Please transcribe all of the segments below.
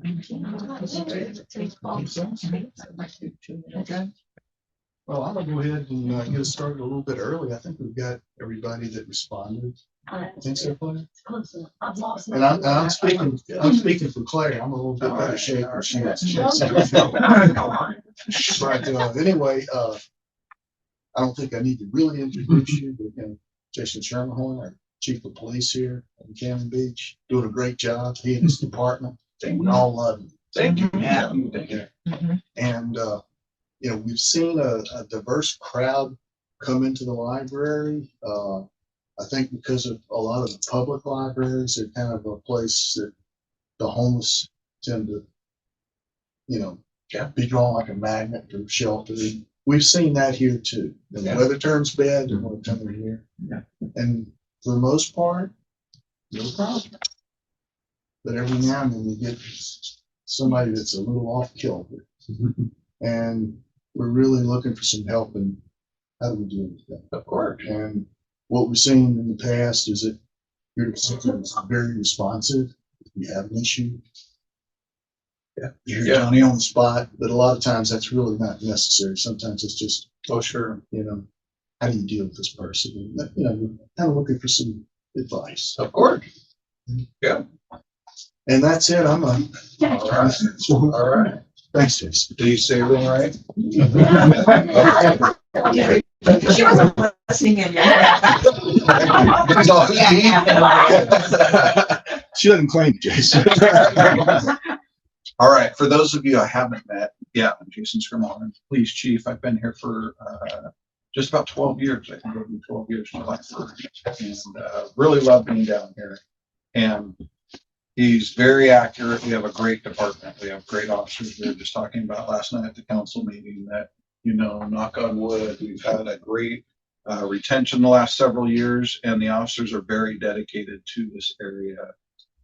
Okay. Well, I'm gonna go ahead and get us started a little bit early. I think we've got everybody that responded. I think so, Claire. And I'm speaking for Claire. I'm a little bit better shape than she is. But anyway, I don't think I need to really introduce you, but again, Jason Schermerhorn, our chief of police here in Cannon Beach, doing a great job. He and his department. We all love him. Thank you. Yeah. And we've seen a diverse crowd come into the library. I think because of a lot of the public libraries, they're kind of a place that the homeless tend to, be drawn like a magnet to shelter. We've seen that here too. When the weather turns bad, they're going to come in here. Yeah. And for the most part, no problem. But every now and then you get somebody that's a little off kilter. And we're really looking for some help in how do we deal with that? Of course. And what we've seen in the past is that your system is very responsive. If you have an issue, you're Johnny on the spot, but a lot of times that's really not necessary. Sometimes it's just, oh, sure. How do you deal with this person? And, we're kind of looking for some advice. Of course. Yeah. And that's it. I'm a. All right. All right. Thanks, Jason. Did you say everything right? She wasn't listening in yet. She doesn't claim it, Jason. All right. For those of you I haven't met, I'm Jason Schermerhorn, police chief. I've been here for just about 12 years. I think it'll be 12 years July 1st. And really love being down here. And he's very accurate. We have a great department. We have great officers. We were just talking about last night at the council meeting that, knock on wood, we've had a great retention the last several years, and the officers are very dedicated to this area.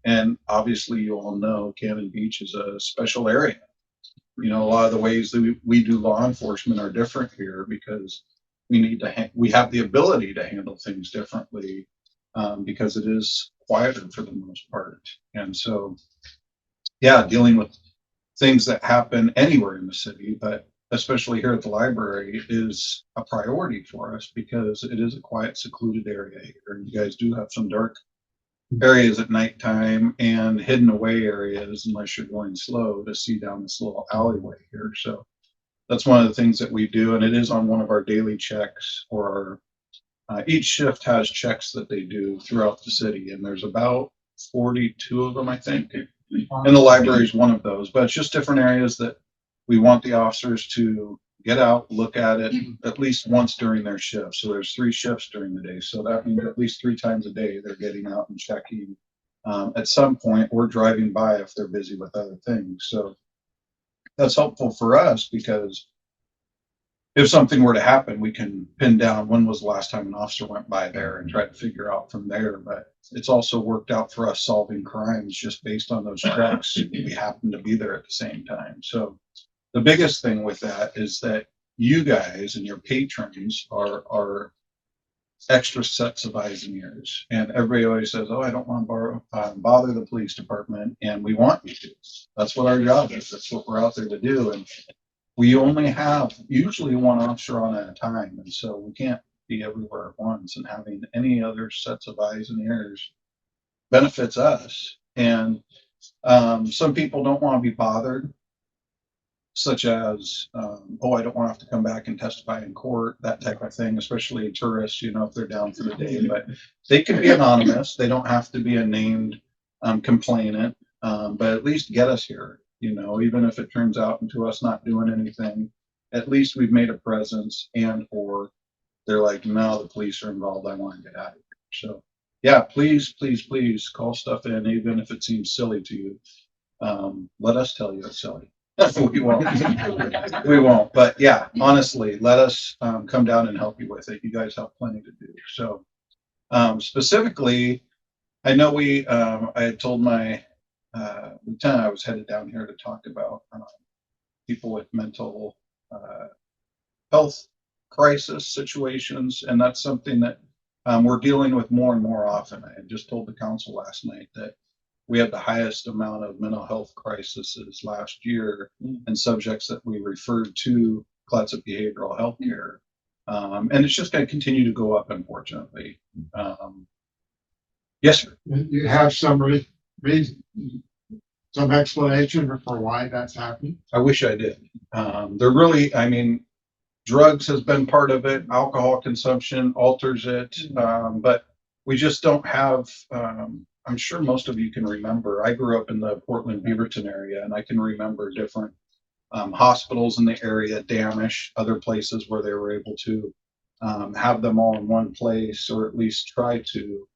And obviously, you all know Cannon Beach is a special area. A lot of the ways that we do law enforcement are different here because we have the ability to handle things differently because it is quieter for the most part. And so, dealing with things that happen anywhere in the city, but especially here at the library, is a priority for us because it is a quiet, secluded area here. And you guys do have some dark areas at nighttime and hidden away areas unless you're going slow to see down this little alleyway here. So that's one of the things that we do, and it is on one of our daily checks, or each shift has checks that they do throughout the city, and there's about 42 of them, I think, and the library is one of those. But it's just different areas that we want the officers to get out, look at it at least once during their shift. So there's 3 shifts during the day. So that means at least 3 times a day they're getting out and checking at some point, or driving by if they're busy with other things. So that's helpful for us because if something were to happen, we can pin down when was the last time an officer went by there and try to figure out from there. But it's also worked out for us solving crimes just based on those checks. We happen to be there at the same time. So the biggest thing with that is that you guys and your patrons are extra sets of eyes and ears. And everybody always says, oh, I don't want to bother the police department. And we want you to. That's what our job is. That's what we're out there to do. And we only have usually one officer on at a time. And so we can't be everywhere at once. And having any other sets of eyes and ears benefits us. And some people don't want to be bothered, such as, I don't want to have to come back and testify in court, that type of thing, especially tourists, if they're down for the day. But they can be anonymous. They don't have to be a named complainant, but at least get us here, even if it turns out into us not doing anything, at least we've made a presence, and or they're like, no, the police are involved, I want to get out of here. So please, please, please call stuff in, even if it seems silly to you. Let us tell you it's silly. We won't. We won't. But honestly, let us come down and help you with it. You guys have plenty to do. So specifically, I know I had told my lieutenant I was headed down here to talk about people with mental health crisis situations, and that's something that we're dealing with more and more often. I had just told the council last night that we had the highest amount of mental health crises last year and subjects that we referred to Clatsop Behavioral Health Care. And it's just going to continue to go up, unfortunately. Yes, sir. You have some reason, some explanation for why that's happening? I wish I did. They're really, I mean, drugs has been part of it. Alcohol consumption alters it. But we just don't have, I'm sure most of you can remember, I grew up in the Portland Beaverton area, and I can remember different hospitals in the area, Damish, other places where they were able to have them all in one place, or at least try to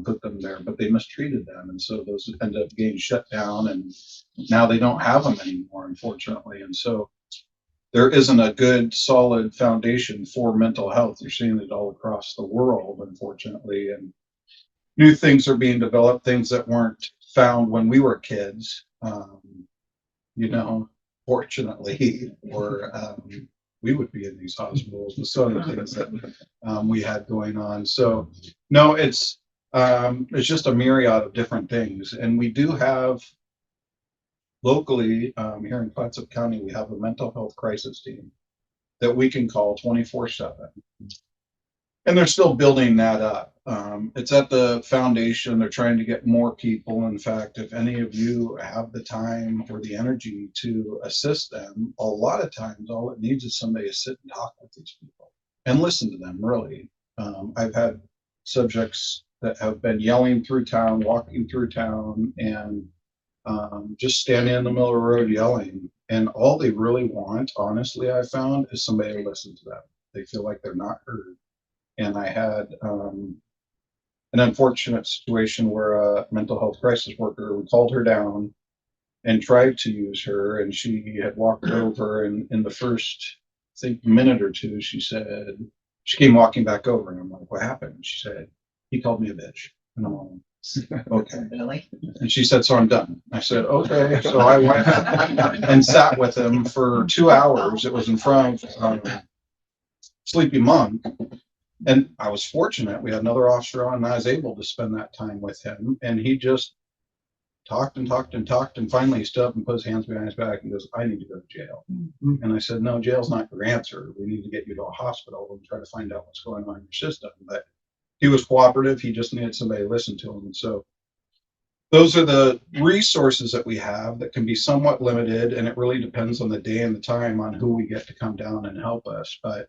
put them there, but they mistreated them. And so those ended up getting shut down, and now they don't have them anymore, unfortunately. And so there isn't a good, solid foundation for mental health. You're seeing it all across the world, unfortunately. And new things are being developed, things that weren't found when we were kids, you know, fortunately, or we would be in these hospitals with some of the things that we had going on. So no, it's just a myriad of different things. And we do have locally here in Clatsop County, we have a mental health crisis team that we can call 24/7. And they're still building that up. It's at the foundation. They're trying to get more people. In fact, if any of you have the time or the energy to assist them, a lot of times all it needs is somebody to sit and talk with these people and listen to them, really. I've had subjects that have been yelling through town, walking through town, and just standing in the middle of the road yelling. And all they really want, honestly, I found, is somebody to listen to them. They feel like they're not heard. And I had an unfortunate situation where a mental health crisis worker, we called her down and tried to use her, and she had walked over, and in the first, I think, minute or two, she said, she came walking back over, and I'm like, what happened? She said, he called me a bitch. And I'm like, okay. Really? And she said, so I'm done. I said, okay. So I went and sat with him for 2 hours. It was in front of Sleepy Monk. And I was fortunate. We had another officer on, and I was able to spend that time with him. And he just talked and talked and talked. And finally he stood up and put his hands behind his back and goes, I need to go to jail. Mm-hmm. And I said, no, jail's not your answer. We need to get you to a hospital and try to find out what's going on in your system. But he was cooperative. He just needed somebody to listen to him. And so those are the resources that we have that can be somewhat limited. And it really depends on the day and the time on who we get to come down and help us. But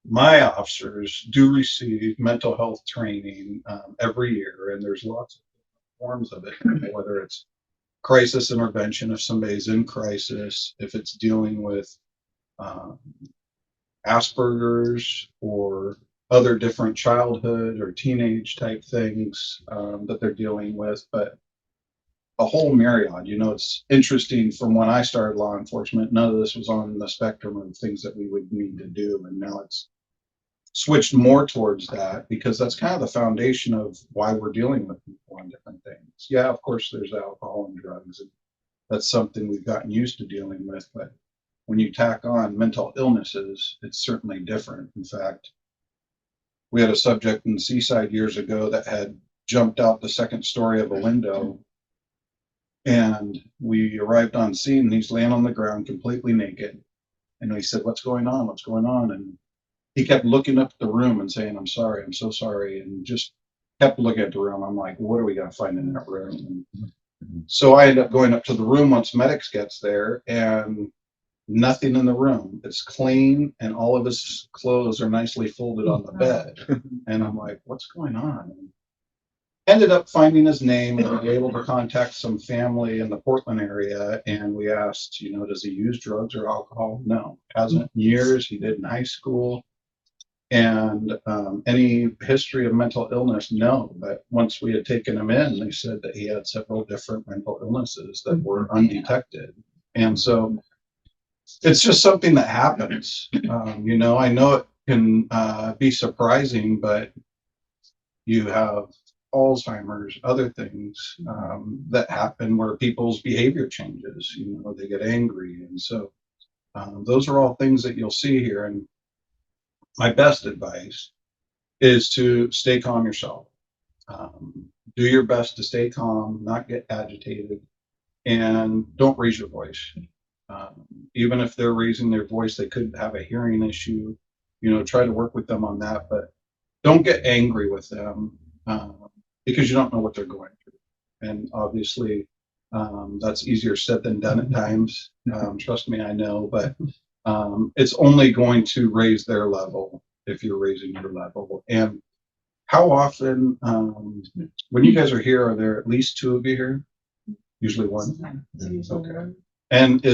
my officers do receive mental health training every year, and there's lots of forms of it, whether it's crisis intervention if somebody's in crisis, if it's dealing with Asperger's or other different childhood or teenage type things that they're dealing with, but a whole myriad. You know, it's interesting, from when I started law enforcement, none of this was on the spectrum of things that we would need to do. And now it's switched more towards that, because that's kind of the foundation of why we're dealing with people on different things. Yeah, of course, there's alcohol and drugs, and that's something we've gotten used to dealing with. But when you tack on mental illnesses, it's certainly different. In fact, we had a subject in Seaside years ago that had jumped out the second story of a window. And we arrived on scene, and he's laying on the ground completely naked. And we said, what's going on? What's going on? And he kept looking up at the room and saying, I'm sorry, I'm so sorry. And just kept looking at the room. I'm like, what are we going to find in that room? And so I ended up going up to the room once medics gets there, and nothing in the room. It's clean, and all of his clothes are nicely folded on the bed. And I'm like, what's going on? And ended up finding his name, and we were able to contact some family in the Portland area. And we asked, you know, does he use drugs or alcohol? No, hasn't in years. He did in high school. And any history of mental illness? No. But once we had taken him in, they said that he had several different mental illnesses that were undetected. And so it's just something that happens. You know, I know it can be surprising, but you have Alzheimer's, other things that happen where people's behavior changes. You know, they get angry. And so those are all things that you'll see here. And my best advice is to stay calm yourself. do your best to stay calm, not get agitated, and don't raise your voice. Even if they're raising their voice, they could have a hearing issue. Try to work with them on that, but don't get angry with them because you don't know what they're going through. And obviously, that's easier said than done at times. Trust me, I know, but it's only going to raise their level if you're raising your level. And how often, when you guys are here, are there at least two of you here? Usually one. Okay. And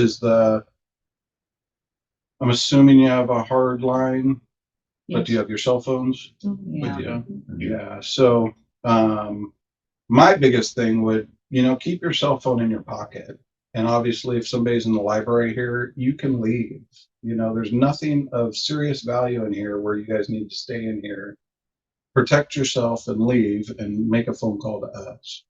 I'm assuming you have a hard line, but do you have your cell phones with you? Yeah. So, my biggest thing would, keep your cell phone in your pocket. And obviously, if somebody's in the library here, you can leave. There's nothing of serious value in here where you guys need to stay in here. Protect yourself and leave and make a phone call to us.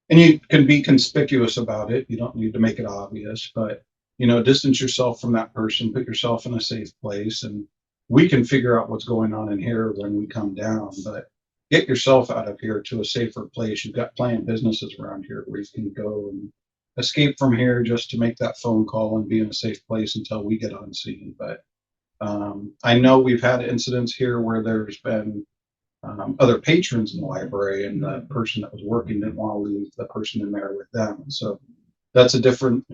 And you can be conspicuous about it. You don't need to make it obvious, but, distance yourself from that person, put yourself in a safe place, and we can figure out what's going on in here when we come down, but get yourself out of here to a safer place. You've got plenty of businesses around here where you can go and escape from here just to make that phone call and be in a safe place until we get on scene. But I know we've had incidents here where there's been other patrons in the library, and the person that was working didn't want to leave the person in there with them. So that's a different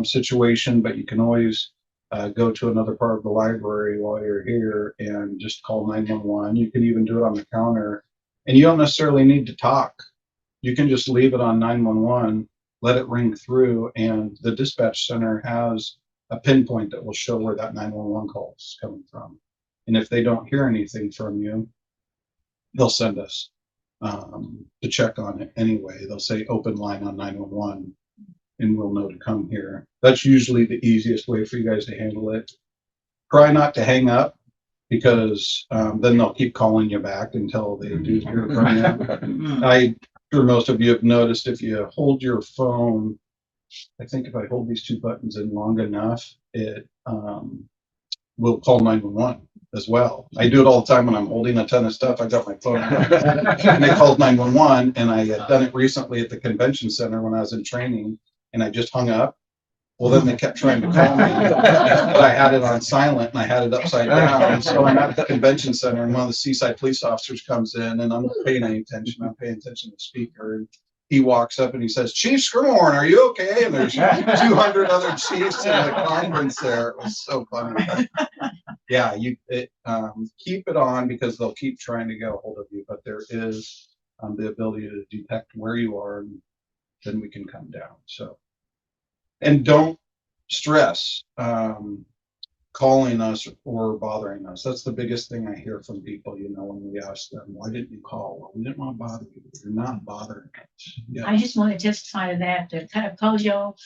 situation, but you can always go to another part of the library while you're here and just call 911. You can even do it on the counter, and you don't necessarily need to talk. You can just leave it on 911, let it ring through, and the dispatch center has a pinpoint that will show where that 911 call is coming from. And if they don't hear anything from you, they'll send us to check on it anyway. They'll say open line on 911, and we'll know to come here. That's usually the easiest way for you guys to handle it. Try not to hang up, because then they'll keep calling you back until they do hear from you. I'm sure most of you have noticed, if you hold your phone, I think if I hold these two buttons in long enough, it will call 911 as well. I do it all the time when I'm holding a ton of stuff. I got my phone out. And they called 911, and I had done it recently at the convention center when I was in training, and I just hung up. Well, then they kept trying to call me, but I had it on silent and I had it upside down. And so I'm at the convention center, and one of the Seaside police officers comes in, and I'm not paying any attention. I'm paying attention to the speaker. And he walks up and he says, "Chief Schermerhorn, are you okay?" And there's 200 other chiefs in the conference there. It was so funny. Yeah, keep it on, because they'll keep trying to get a hold of you, but there is the ability to detect where you are, and then we can come down. So, and don't stress calling us or bothering us. That's the biggest thing I hear from people, when we ask them, "Why didn't you call?" Well, we didn't want to bother you. You're not bothering us. Yeah. I just want to testify to that. I've kind of called y'all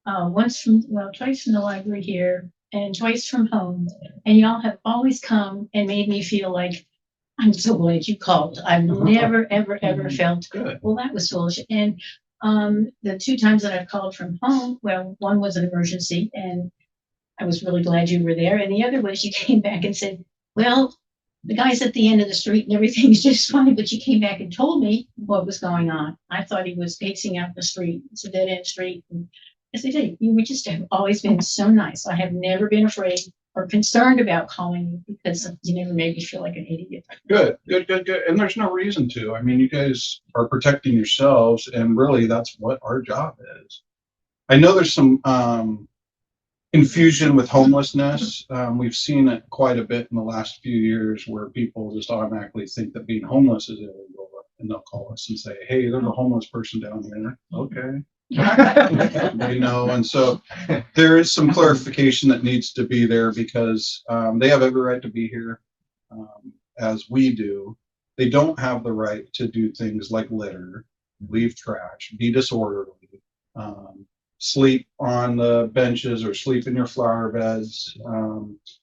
twice from the library here and twice from home, and y'all have always come and made me feel like, I'm so glad you called. I've never, ever felt, Good. well, that was foolish. And the two times that I've called from home, well, one was an emergency, and I was really glad you were there. And the other was you came back and said, well, the guy's at the end of the street and everything's just fine, but you came back and told me what was going on. I thought he was pacing out the street. It's a dead end street. And as I say, you just have always been so nice. I have never been afraid or concerned about calling you, because you never made me feel like an idiot. Good. And there's no reason to. I mean, you guys are protecting yourselves, and really that's what our job is. I know there's some confusion with homelessness. We've seen it quite a bit in the last few years, where people just automatically think that being homeless is illegal, and they'll call us and say, "Hey, there's a homeless person down here." Okay. And so there is some clarification that needs to be there, because they have every right to be here, as we do. They don't have the right to do things like litter, leave trash, be disorderly, sleep on the benches or sleep in your flower beds,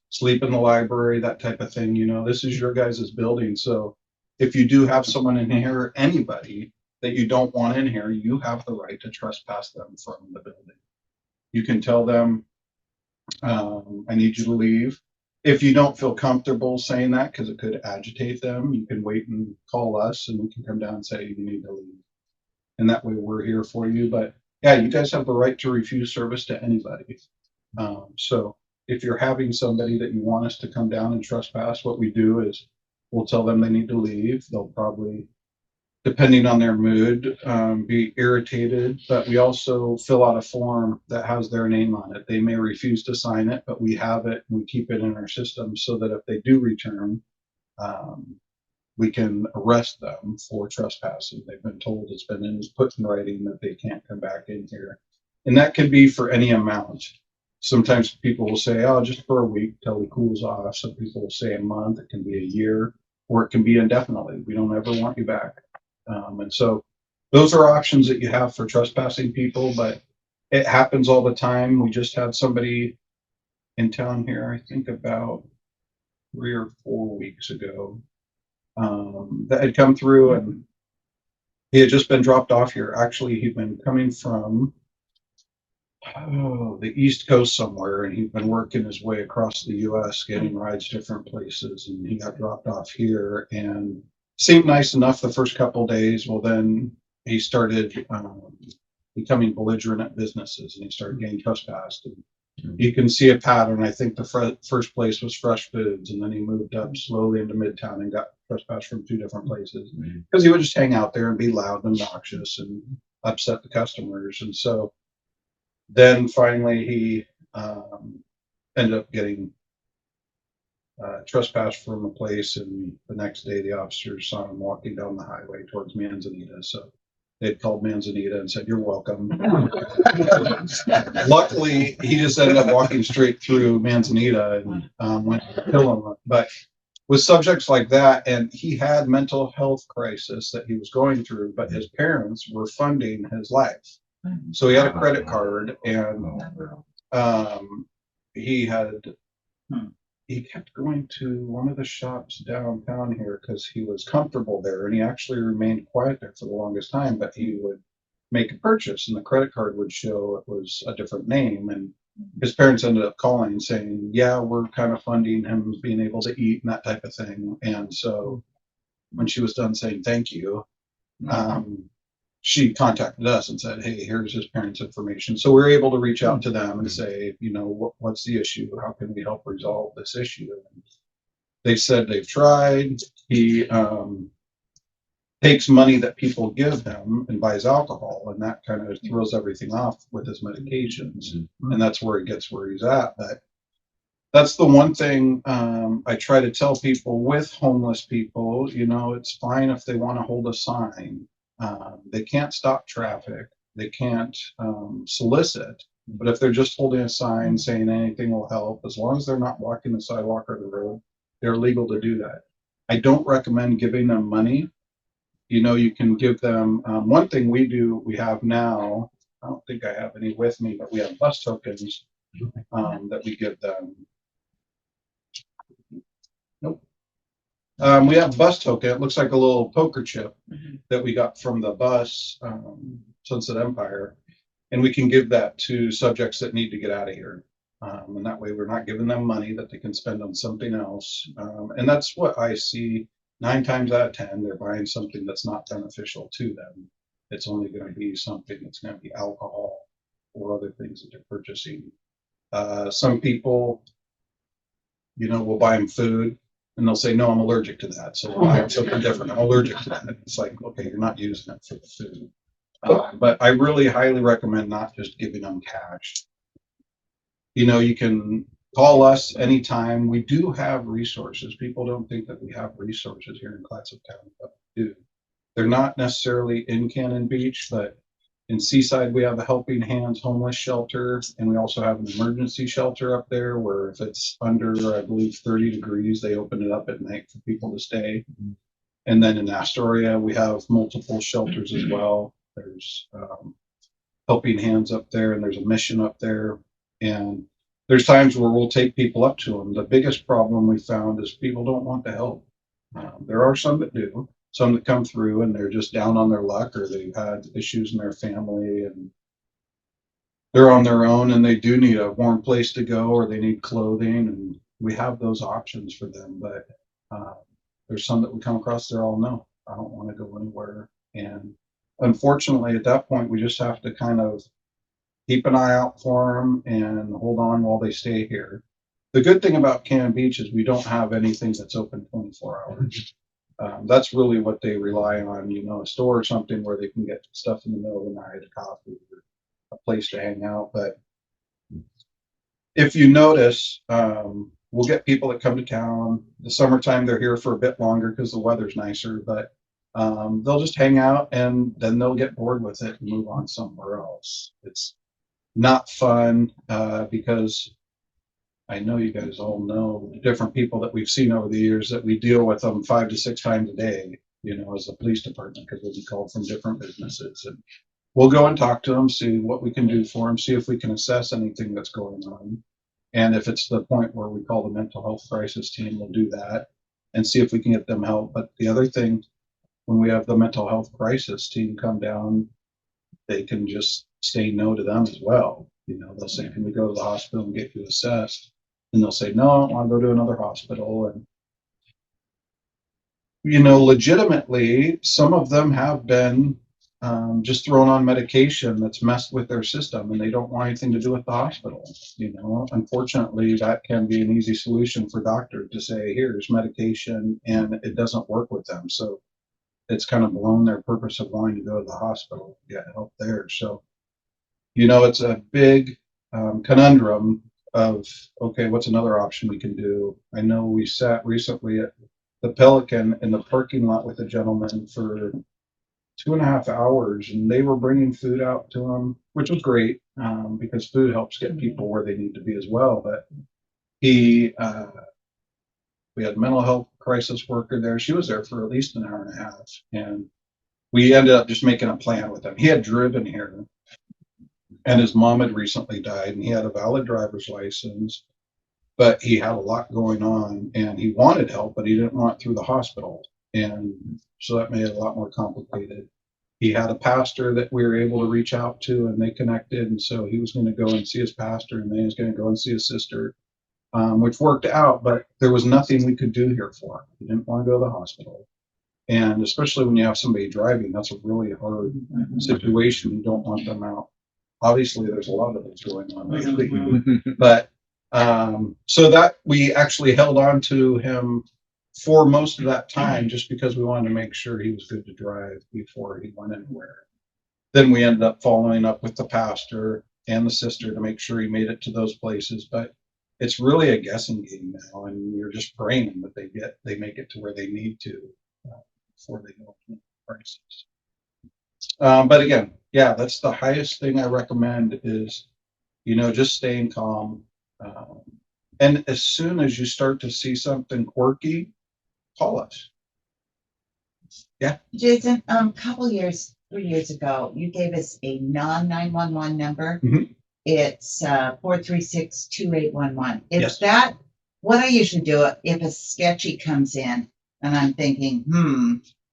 sleep in the library, that type of thing. This is your guys' building. So if you do have someone in here, anybody that you don't want in here, you have the right to trespass them from the building. You can tell them, "I need you to leave." If you don't feel comfortable saying that, because it could agitate them, you can wait and call us and we can come down and say you need to leave. And that way we're here for you. But yeah, you guys have the right to refuse service to anybody. So if you're having somebody that you want us to come down and trespass, what we do is we'll tell them they need to leave. They'll probably, depending on their mood, be irritated, but we also fill out a form that has their name on it. They may refuse to sign it, but we have it and we keep it in our system so that if they do return, we can arrest them for trespassing. They've been told it's been put in writing that they can't come back in here. And that could be for any amount. Sometimes people will say, oh, just for a week till he cools off. Some people will say a month, it can be a year, or it can be indefinitely. We don't ever want you back. And so those are options that you have for trespassing people, but it happens all the time. We just had somebody in town here, I think about 3 or 4 weeks ago, that had come through and he had just been dropped off here. Actually, he'd been coming from the East Coast somewhere, and he'd been working his way across the US, getting rides different places, and he got dropped off here and seemed nice enough the first couple of days. Well, then he started becoming belligerent at businesses, and he started getting trespassed. And you can see a pattern. I think the first place was Fresh Foods, and then he moved up slowly into Midtown and got trespassed from 2 different places because he would just hang out there and be loud and obnoxious and upset the customers. And so then finally he ended up getting trespassed from a place, and the next day the officers saw him walking down the highway towards Manzanita. So they'd called Manzanita and said, "You're welcome." Luckily, he just ended up walking straight through Manzanita and went to kill him. But with subjects like that, and he had mental health crisis that he was going through, but his parents were funding his life. So he had a credit card, and he kept going to one of the shops downtown here because he was comfortable there, and he actually remained quiet there for the longest time. But he would make a purchase, and the credit card would show it was a different name, and his parents ended up calling and saying, "Yeah, we're kind of funding him being able to eat and that type of thing." And so when she was done saying thank you, she contacted us and said, "Hey, here's his parents' information." So we were able to reach out to them and say, what's the issue? How can we help resolve this issue? And they said they've tried. He takes money that people give him and buys alcohol, and that kind of throws everything off with his medications. And that's where he gets where he's at. But that's the one thing I try to tell people with homeless people. It's fine if they want to hold a sign. They can't stop traffic. They can't solicit. But if they're just holding a sign saying anything will help, as long as they're not blocking the sidewalk or the road, they're legal to do that. I don't recommend giving them money. You can give them, one thing we have now, I don't think I have any with me, but we have bus tokens that we give them. Nope. We have a bus token. It looks like a little poker chip that we got from the bus, Sunset Empire, and we can give that to subjects that need to get out of here. And that way we're not giving them money that they can spend on something else. And that's what I see 9 times out of 10, they're buying something that's not beneficial to them. It's only going to be something that's going to be alcohol or other things that they're purchasing. Some people, will buy them food. And they'll say, "No, I'm allergic to that." So we'll buy something different. I'm allergic to that. It's like, okay, you're not using it for the food. But I really highly recommend not just giving them cash. You can call us anytime. We do have resources. People don't think that we have resources here in Clatsop County, but we do. They're not necessarily in Cannon Beach, but in Seaside, we have a Helping Hands homeless shelter, and we also have an emergency shelter up there where if it's under, I believe, 30 degrees, they open it up at night for people to stay. And then in Astoria, we have multiple shelters as well. There's Helping Hands up there, and there's a mission up there. And there's times where we'll take people up to them. The biggest problem we found is people don't want to help. There are some that do. Some that come through and they're just down on their luck, or they've had issues in their family and they're on their own and they do need a warm place to go, or they need clothing. And we have those options for them, but, there's some that we come across, they're all, no, I don't want to go anywhere. And unfortunately, at that point, we just have to kind of keep an eye out for them and hold on while they stay here. The good thing about Cannon Beach is we don't have anything that's open 24 hours. That's really what they rely on, you know, a store or something where they can get stuff in the middle of the night, a coffee, or a place to hang out. But if you notice, we'll get people that come to town. The summertime, they're here for a bit longer because the weather's nicer, but they'll just hang out and then they'll get bored with it and move on somewhere else. It's not fun because I know you guys all know the different people that we've seen over the years that we deal with them 5 to 6 times a day, you know, as a police department, because we'll be called from different businesses. And we'll go and talk to them, see what we can do for them, see if we can assess anything that's going on. And if it's the point where we call the mental health crisis team, we'll do that and see if we can get them help. But the other thing, when we have the mental health crisis team come down, they can just say no to them as well. You know, they'll say, can we go to the hospital and get you assessed? And they'll say, no, I want to go to another hospital. And, you know, legitimately, some of them have been just thrown on medication that's messed with their system and they don't want anything to do with the hospital. You know, unfortunately, that can be an easy solution for doctors to say, here's medication, and it doesn't work with them. So it's kind of blown their purpose of wanting to go to the hospital to get help there. So, you know, it's a big conundrum of, okay, what's another option we can do? I know we sat recently at the Pelican in the parking lot with a gentleman for 2.5 hours, and they were bringing food out to him, which was great because food helps get people where they need to be as well. But we had a mental health crisis worker there. She was there for at least an hour and a half, and we ended up just making a plan with him. He had driven here, and his mom had recently died, and he had a valid driver's license, but he had a lot going on, and he wanted help, but he didn't want it through the hospital. And so that made it a lot more complicated. He had a pastor that we were able to reach out to, and they connected. And so he was going to go and see his pastor, and then he was going to go and see his sister, which worked out. But there was nothing we could do here for him. He didn't want to go to the hospital. And especially when you have somebody driving, that's a really hard situation. You don't want them out. Obviously, there's a lot of those going on lately. But so that we actually held on to him for most of that time just because we wanted to make sure he was good to drive before he went anywhere. Then we ended up following up with the pastor and the sister to make sure he made it to those places. But it's really a guessing game now, and you're just praying that they make it to where they need to before they go into the crisis. But again, yeah, that's the highest thing I recommend is, you know, just staying calm. And as soon as you start to see something quirky, call us. Yeah. Jason, couple years, 3 years ago, you gave us a non-911 number. Mhm. It's 436-2811. Is Yes. that what I usually do if a sketchy comes in and I'm thinking,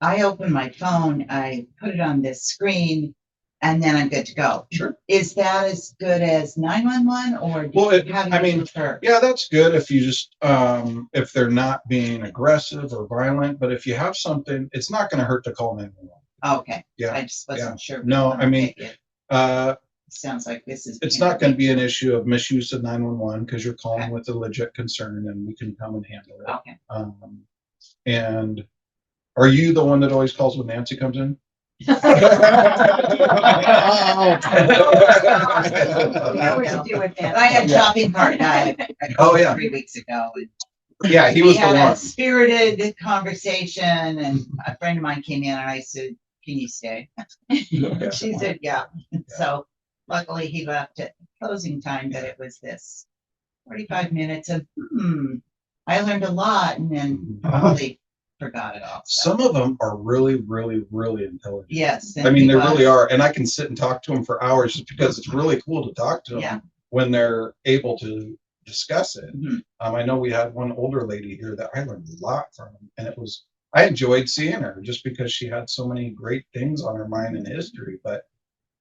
I open my phone, I put it on this screen, and then I'm good to go. Sure. Is that as good as 911 or Well, how do you prefer? yeah, that's good if you just if they're not being aggressive or violent. But if you have something, it's not going to hurt to call 911. Okay. Yeah. I just wasn't sure. No, I mean, sounds like this is. it's not going to be an issue of misuse of 911 because you're calling with a legit concern, and we can come and handle it. Okay. And are you the one that always calls when Nancy comes in? What to do with that? I had shopping cart died. Oh, yeah. 3 weeks ago. And Yeah, he we was the had one. a spirited conversation, and a friend of mine came in, and I said, "Can you stay?" She said, "Yeah." So luckily, he left at closing time, but it was this 45 minutes of I learned a lot, and then probably forgot it all. So. Some of them are really, really, really intelligent. Yes. I mean, they really are. And I can sit and talk to them for hours just because it's really cool to talk to them when they're able to discuss it. I know we had one older lady here that I learned a lot from, and I enjoyed seeing her just because she had so many great things on her mind in history. But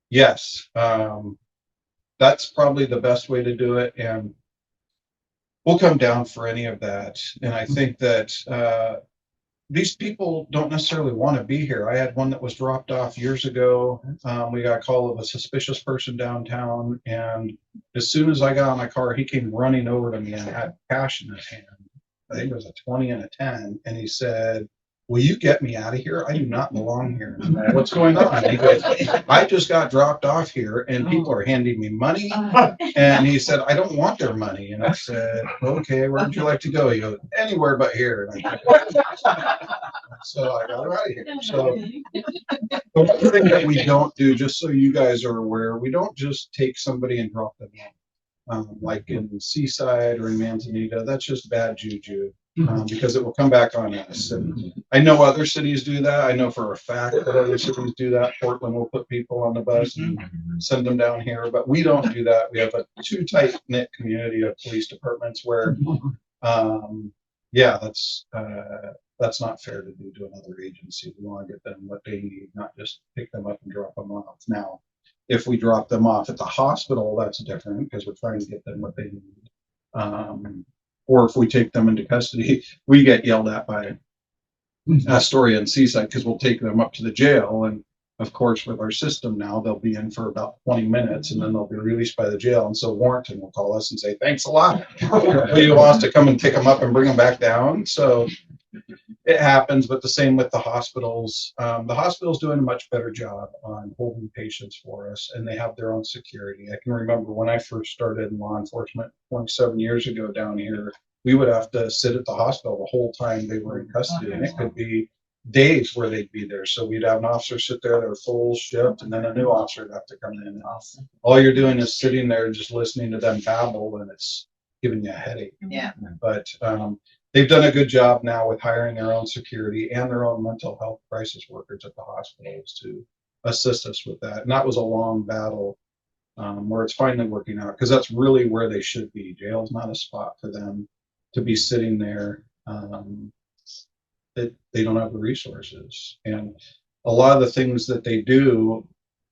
yes, that's probably the best way to do it. And we'll come down for any of that. And I think that these people don't necessarily want to be here. I had one that was dropped off years ago. We got a call of a suspicious person downtown, and as soon as I got on my car, he came running over to me and had cash in his hand. I think it was a 20 and a 10, and he said, "Will you get me out of here? I do not belong here." I'm like, "What's going on?" And he goes, "I just got dropped off here, and people are handing me money." And he said, "I don't want their money." And I said, "Okay, where would you like to go?" He goes, "Anywhere but here." And so I got him out of here. So the one thing that we don't do, just so you guys are aware, we don't just take somebody and drop them off. Like in Seaside or in Manzanita, that's just bad juju. Because it will come back on us. And I know other cities do that. I know for a fact that other cities do that. Portland will put people on the bus and send them down here, but we don't do that. We have a too tight knit community of police departments where, yeah, that's not fair to do to another agency. We want to get them what they need, not just pick them up and drop them off. Now, if we drop them off at the hospital, that's different because we're trying to get them what they need. Or if we take them into custody, we get yelled at by Astoria and Seaside because we'll take them up to the jail. And of course, with our system now, they'll be in for about 20 minutes and then they'll be released by the jail. And so Warrenton will call us and say, "Thanks a lot. You want us to come and pick them up and bring them back down?" So it happens, but the same with the hospitals. The hospital's doing a much better job on holding patients for us, and they have their own security. I can remember when I first started in law enforcement 27 years ago down here, we would have to sit at the hospital the whole time they were in custody, and it could be days where they'd be there. So we'd have an officer sit there, their full shift, and then a new officer would have to come in. All you're doing is sitting there just listening to them babble, and it's giving you a headache. Yeah. But they've done a good job now with hiring their own security and their own mental health crisis workers at the hospitals to assist us with that. And that was a long battle where it's finally working out because that's really where they should be. Jail's not a spot for them to be sitting there. They don't have the resources. And a lot of the things that they do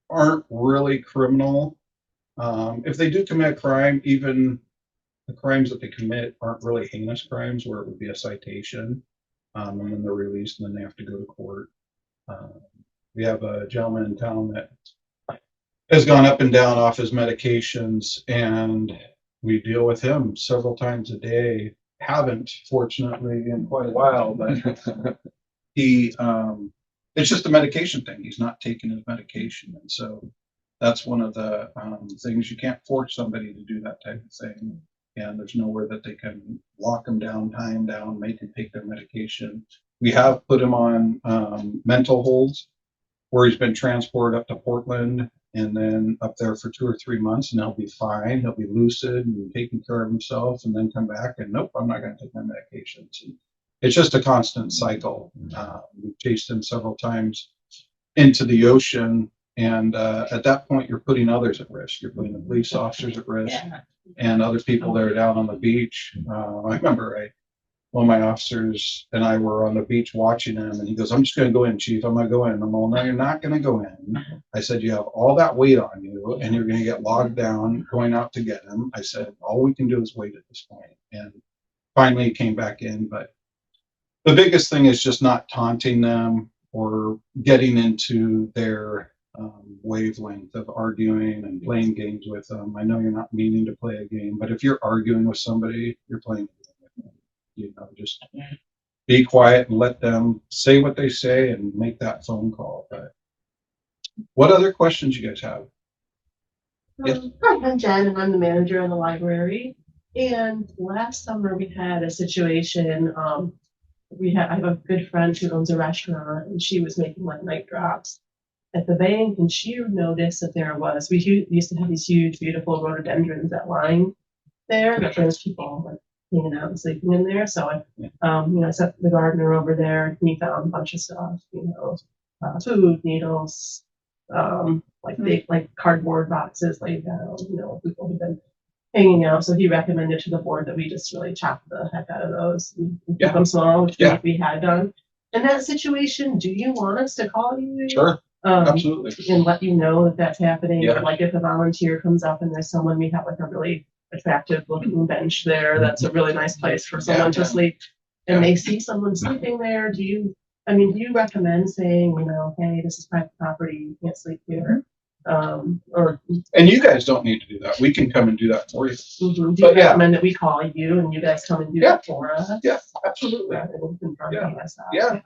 aren't really criminal. If they do commit a crime, even the crimes that they commit aren't really heinous crimes where it would be a citation, and then they're released and then they have to go to court. We have a gentleman in town that has gone up and down off his medications, and we deal with him several times a day. Haven't, fortunately, in quite a while, but he, it's just a medication thing. He's not taking his medication. And so that's one of the things. You can't force somebody to do that type of thing. And there's nowhere that they can lock them down, tie them down, make them take their medication. We have put him on mental holds where he's been transported up to Portland and then up there for 2 or 3 months, and he'll be fine. He'll be lucid and taking care of himself, and then come back and nope, I'm not going to take my medications. And it's just a constant cycle. We've chased him several times into the ocean, and at that point, you're putting others at risk. You're putting the police officers at risk. Yeah. And other people that are down on the beach. I remember one of my officers and I were on the beach watching him, and he goes, "I'm just going to go in, Chief. I'm going to go in." I'm all, "No, you're not going to go in." I said, "You have all that weight on you, and you're going to get logged down going out to get him." I said, "All we can do is wait at this point." And finally, he came back in. But the biggest thing is just not taunting them or getting into their wavelength of arguing and playing games with them. I know you're not meaning to play a game, but if you're arguing with somebody, you're playing a game with them. You know, just be quiet and let them say what they say and make that phone call. But what other questions you guys have? Yes. Hi, I'm Jen, and I'm the manager of the library. And last summer we had a situation. I have a good friend who owns a restaurant, and she was making like night drops at the bank, and she noticed that we used to have these huge, beautiful rhododendrons that line there, that there's people like hanging out and sleeping in there. So I sent the gardener over there, and he found a bunch of stuff, food, needles, like big like cardboard boxes laid down, people who've been hanging out. So he recommended to the board that we just really chop the heck out of those and keep them small, which we had done. In that situation, do you want us to call you? Sure. Absolutely. And let you know that that's happening. Yeah. Or like if a volunteer comes up and there's someone, we have like a really attractive looking bench there. That's a really nice place for someone to sleep. And they see someone sleeping there. Do you recommend saying, hey, this is private property, you can't sleep here? Or And you guys don't need to do that. We can come and do that for you. do you recommend that we call you and you guys come and do that for us? Yeah, absolutely. Rather than confronting us out? Yeah.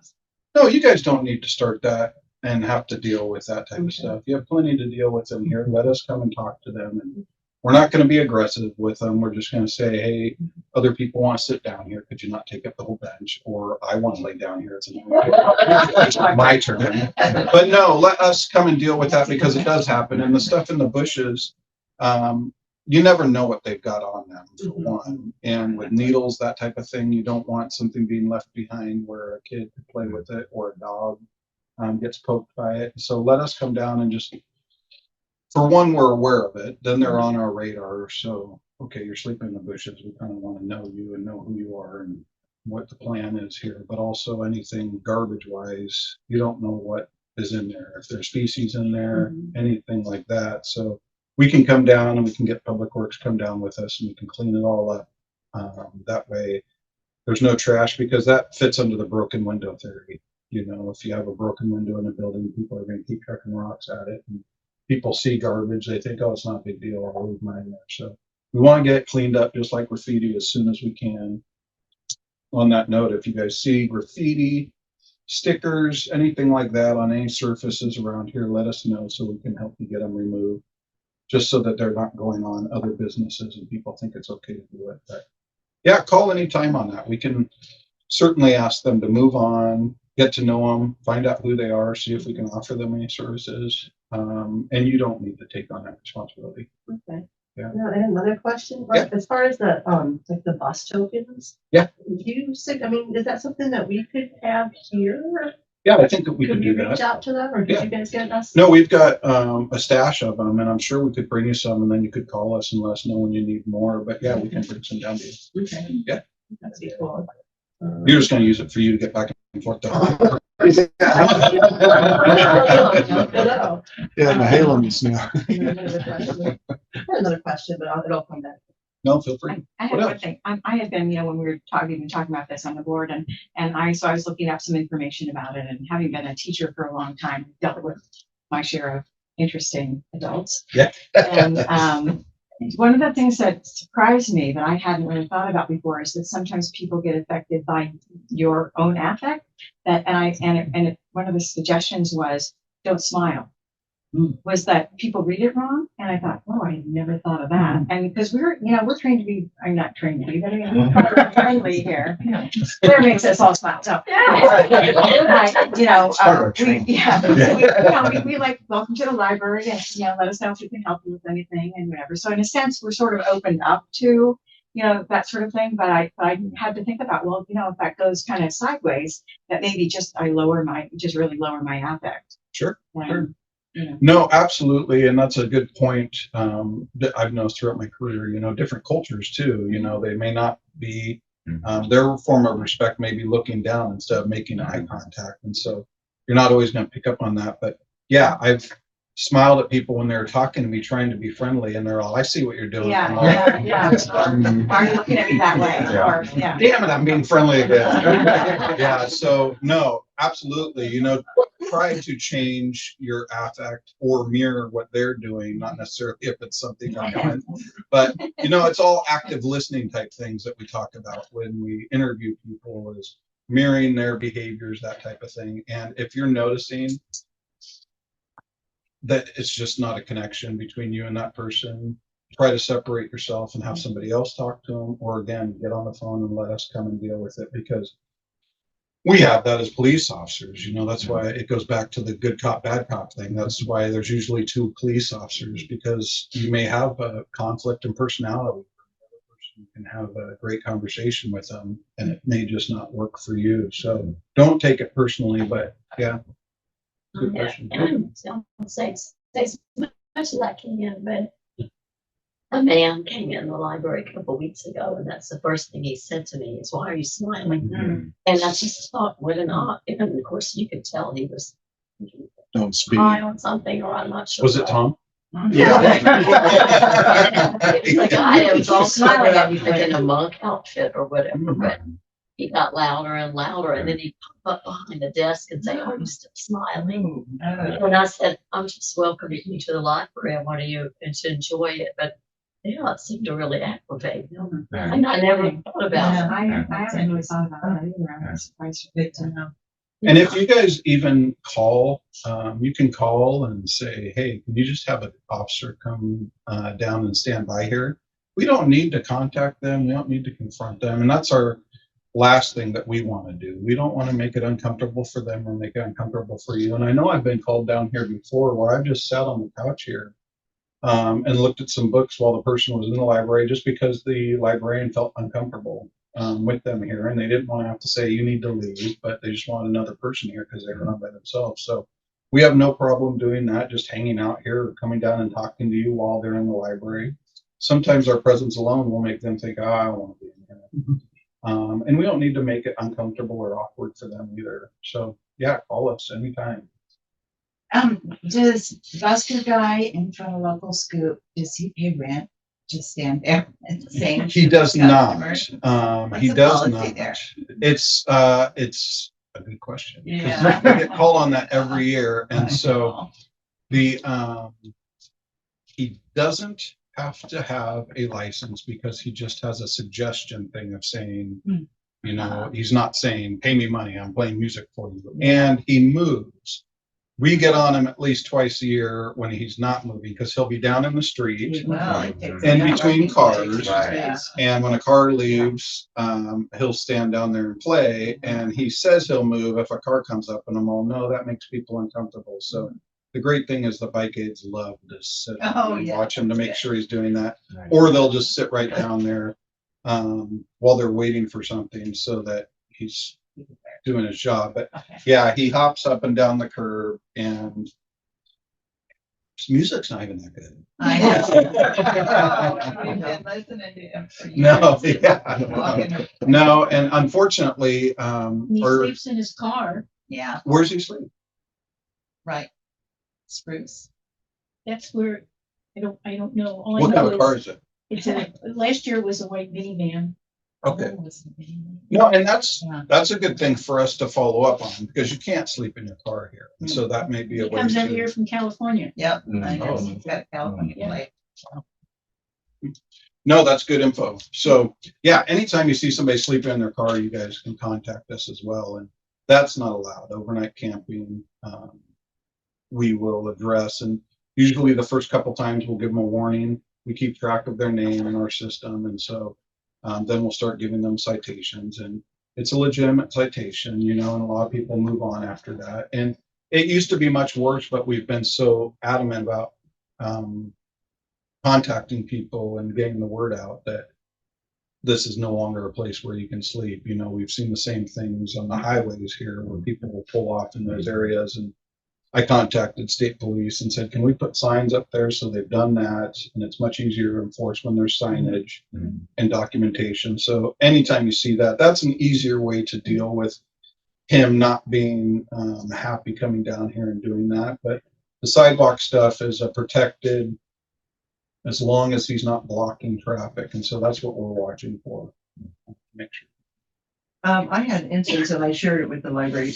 No, you guys don't need to start that and have to deal with that type of stuff. You have plenty to deal with in here. Let us come and talk to them. And we're not going to be aggressive with them. We're just going to say, hey, other people want to sit down here. Could you not take up the whole bench? Or I want to lay down here. It's my turn. But no, let us come and deal with that because it does happen. And the stuff in the bushes, you never know what they've got on them, for one. And with needles, that type of thing, you don't want something being left behind where a kid could play with it or a dog gets poked by it. So let us come down and just, for one, we're aware of it. Then they're on our radar. So, okay, you're sleeping in the bushes. We kind of want to know you and know who you are and what the plan is here. But also anything garbage-wise, you don't know what is in there. If there's feces in there, anything like that. So we can come down and we can get Public Works come down with us and we can clean it all up. That way there's no trash because that fits under the broken window theory. If you have a broken window in a building, people are going to keep chucking rocks at it. And people see garbage, they think, oh, it's not a big deal, I'll leave mine there. So we want to get it cleaned up just like graffiti as soon as we can. On that note, if you guys see graffiti, stickers, anything like that on any surfaces around here, let us know so we can help you get them removed, just so that they're not going on other businesses and people think it's okay to do it. But yeah, call anytime on that. We can certainly ask them to move on, get to know them, find out who they are, see if we can offer them any services. And you don't need to take on that responsibility. Okay. Yeah. Now, I have another question. Like, as far as the like the bus tokens. Yeah. Is that something that we could have here? Yeah, I think that we could do reach that. out to them, or did you guys get us? No, we've got a stash of them, and I'm sure we could bring you some, and then you could call us and let us know when you need more. But yeah, we can bring some down to you. Okay. Yeah. That'd be cool. You're just going to use it for you to get back and forth. Yeah, Mahalan's now. Another question, but it'll come back. No, feel free. I had one thing. I had been, when we were talking about this on the board, and I was looking up some information about it, and having been a teacher for a long time, dealt with my share of interesting adults. Yeah. And one of the things that surprised me that I hadn't really thought about before is that sometimes people get affected by your own affect. One of the suggestions was don't smile. Was that people read it wrong? And I thought, oh, I never thought of that. And because we're trained to be, I'm not trained to be, but we're friendly here. Claire makes us all smile. So, we like, welcome to the library and, let us know if we can help you with anything and whatever. So in a sense, we're sort of opened up to, that sort of thing. But I had to think about, well, if that goes kind of sideways, that maybe really lower my affect. Sure. Sure. No, absolutely. And that's a good point that I've noticed throughout my career, different cultures too, they may not be, their form of respect may be looking down instead of making eye contact. And so you're not always going to pick up on that. But yeah, I've smiled at people when they're talking to me, trying to be friendly, and they're all, I see what you're doing. Yeah. Are you looking at me that way? Or, damn it, I'm being friendly again. Yeah. So no, absolutely. Try to change your affect or mirror what they're doing, not necessarily if it's something common, but it's all active listening type things that we talk about when we interview people, is mirroring their behaviors, that type of thing. And if you're noticing that it's just not a connection between you and that person, try to separate yourself and have somebody else talk to them, or again, get on the phone and let us come and deal with it, because we have that as police officers. That's why it goes back to the good cop, bad cop thing. That's why there's usually 2 police officers, because you may have a conflict in personality. You can have a great conversation with them and it may just not work for you. So don't take it personally, but yeah. Good question. So I'll say as much as I can, but a man came in the library a couple of weeks ago, and that's the first thing he said to me is, "Why are you smiling?" And I just thought, what an odd. And of course, you could tell he was Don't speak. high on something, or I'm not sure. Was it Tom? The guy that was all Smiling smiling at at you, me like in Fran. a monk outfit or whatever, but he got louder and louder, and then he'd pop up behind the desk and say, "Are you still smiling?" And I said, "I'm just welcoming you to the library. I want you to enjoy it." But yeah, it seemed to really aggravate him. And I never thought about it. I haven't really thought about that either. I'm surprised. Good to know. And if you guys even call, you can call and say, hey, can you just have an officer come down and stand by here? We don't need to contact them. We don't need to confront them. And that's our last thing that we want to do. We don't want to make it uncomfortable for them or make it uncomfortable for you. And I know I've been called down here before where I've just sat on the couch here and looked at some books while the person was in the library just because the librarian felt uncomfortable with them here, and they didn't want to have to say you need to leave, but they just want another person here because they're not by themselves. So we have no problem doing that, just hanging out here or coming down and talking to you while they're in the library. Sometimes our presence alone will make them think, oh, I don't want to be in here. And we don't need to make it uncomfortable or awkward for them either. So yeah, call us anytime. Does Buster Guy in front of Local Scoop, does he pay rent to stand there and sing? He does not. What's He the does policy not. there? It's a good question. 'Cause Yeah. we get called on that every year, and so the he doesn't have to have a license because he just has a suggestion thing of saying, you know, he's not saying pay me money, I'm playing music for you, and he moves. We get on him at least twice a year when he's not moving because he'll be down in the street Well, it takes in that between right. cars. Right. And when a car leaves, he'll stand down there and play. And he says he'll move if a car comes up, and I'm all, no, that makes people uncomfortable. So the great thing is the bike aides love to sit and watch him to make sure he's doing that. Or they'll just sit right down there while they're waiting for something so that he's doing his job. But yeah, he hops up and down the curb, and his music's not even that good. I know. We've been listening to him for years. No, yeah, no, and unfortunately, He sleeps in his car. Yeah, where's he sleep? right. Spruce. That's where, I don't know. All I What kind know of car is is it? it's last year it was a white minivan. Okay, Oh, no, and that's Yeah. a good thing for us to follow up on because you can't sleep in your car here, and so that may be a He way comes every to. year from California. Yep, I know. Oh. He's got a California Yeah. plate. No, that's good info. So yeah, anytime you see somebody sleeping in their car, you guys can contact us as well, and that's not allowed. Overnight camping, we will address, and usually the first couple times we'll give them a warning. We keep track of their name in our system, and so then we'll start giving them citations, and it's a legitimate citation, you know, and a lot of people move on after that. And it used to be much worse, but we've been so adamant about contacting people and getting the word out that this is no longer a place where you can sleep. You know, we've seen the same things on the highways here where people will pull off in those areas, and I contacted state police and said, can we put signs up there? So they've done that, and it's much easier to enforce when there's signage and documentation. So anytime you see that, that's an easier way to deal with him not being happy coming down here and doing that. But the sidewalk stuff is a protected, as long as he's not blocking traffic. And so that's what we're watching for. Make sure. I had an instance and I shared it with the library.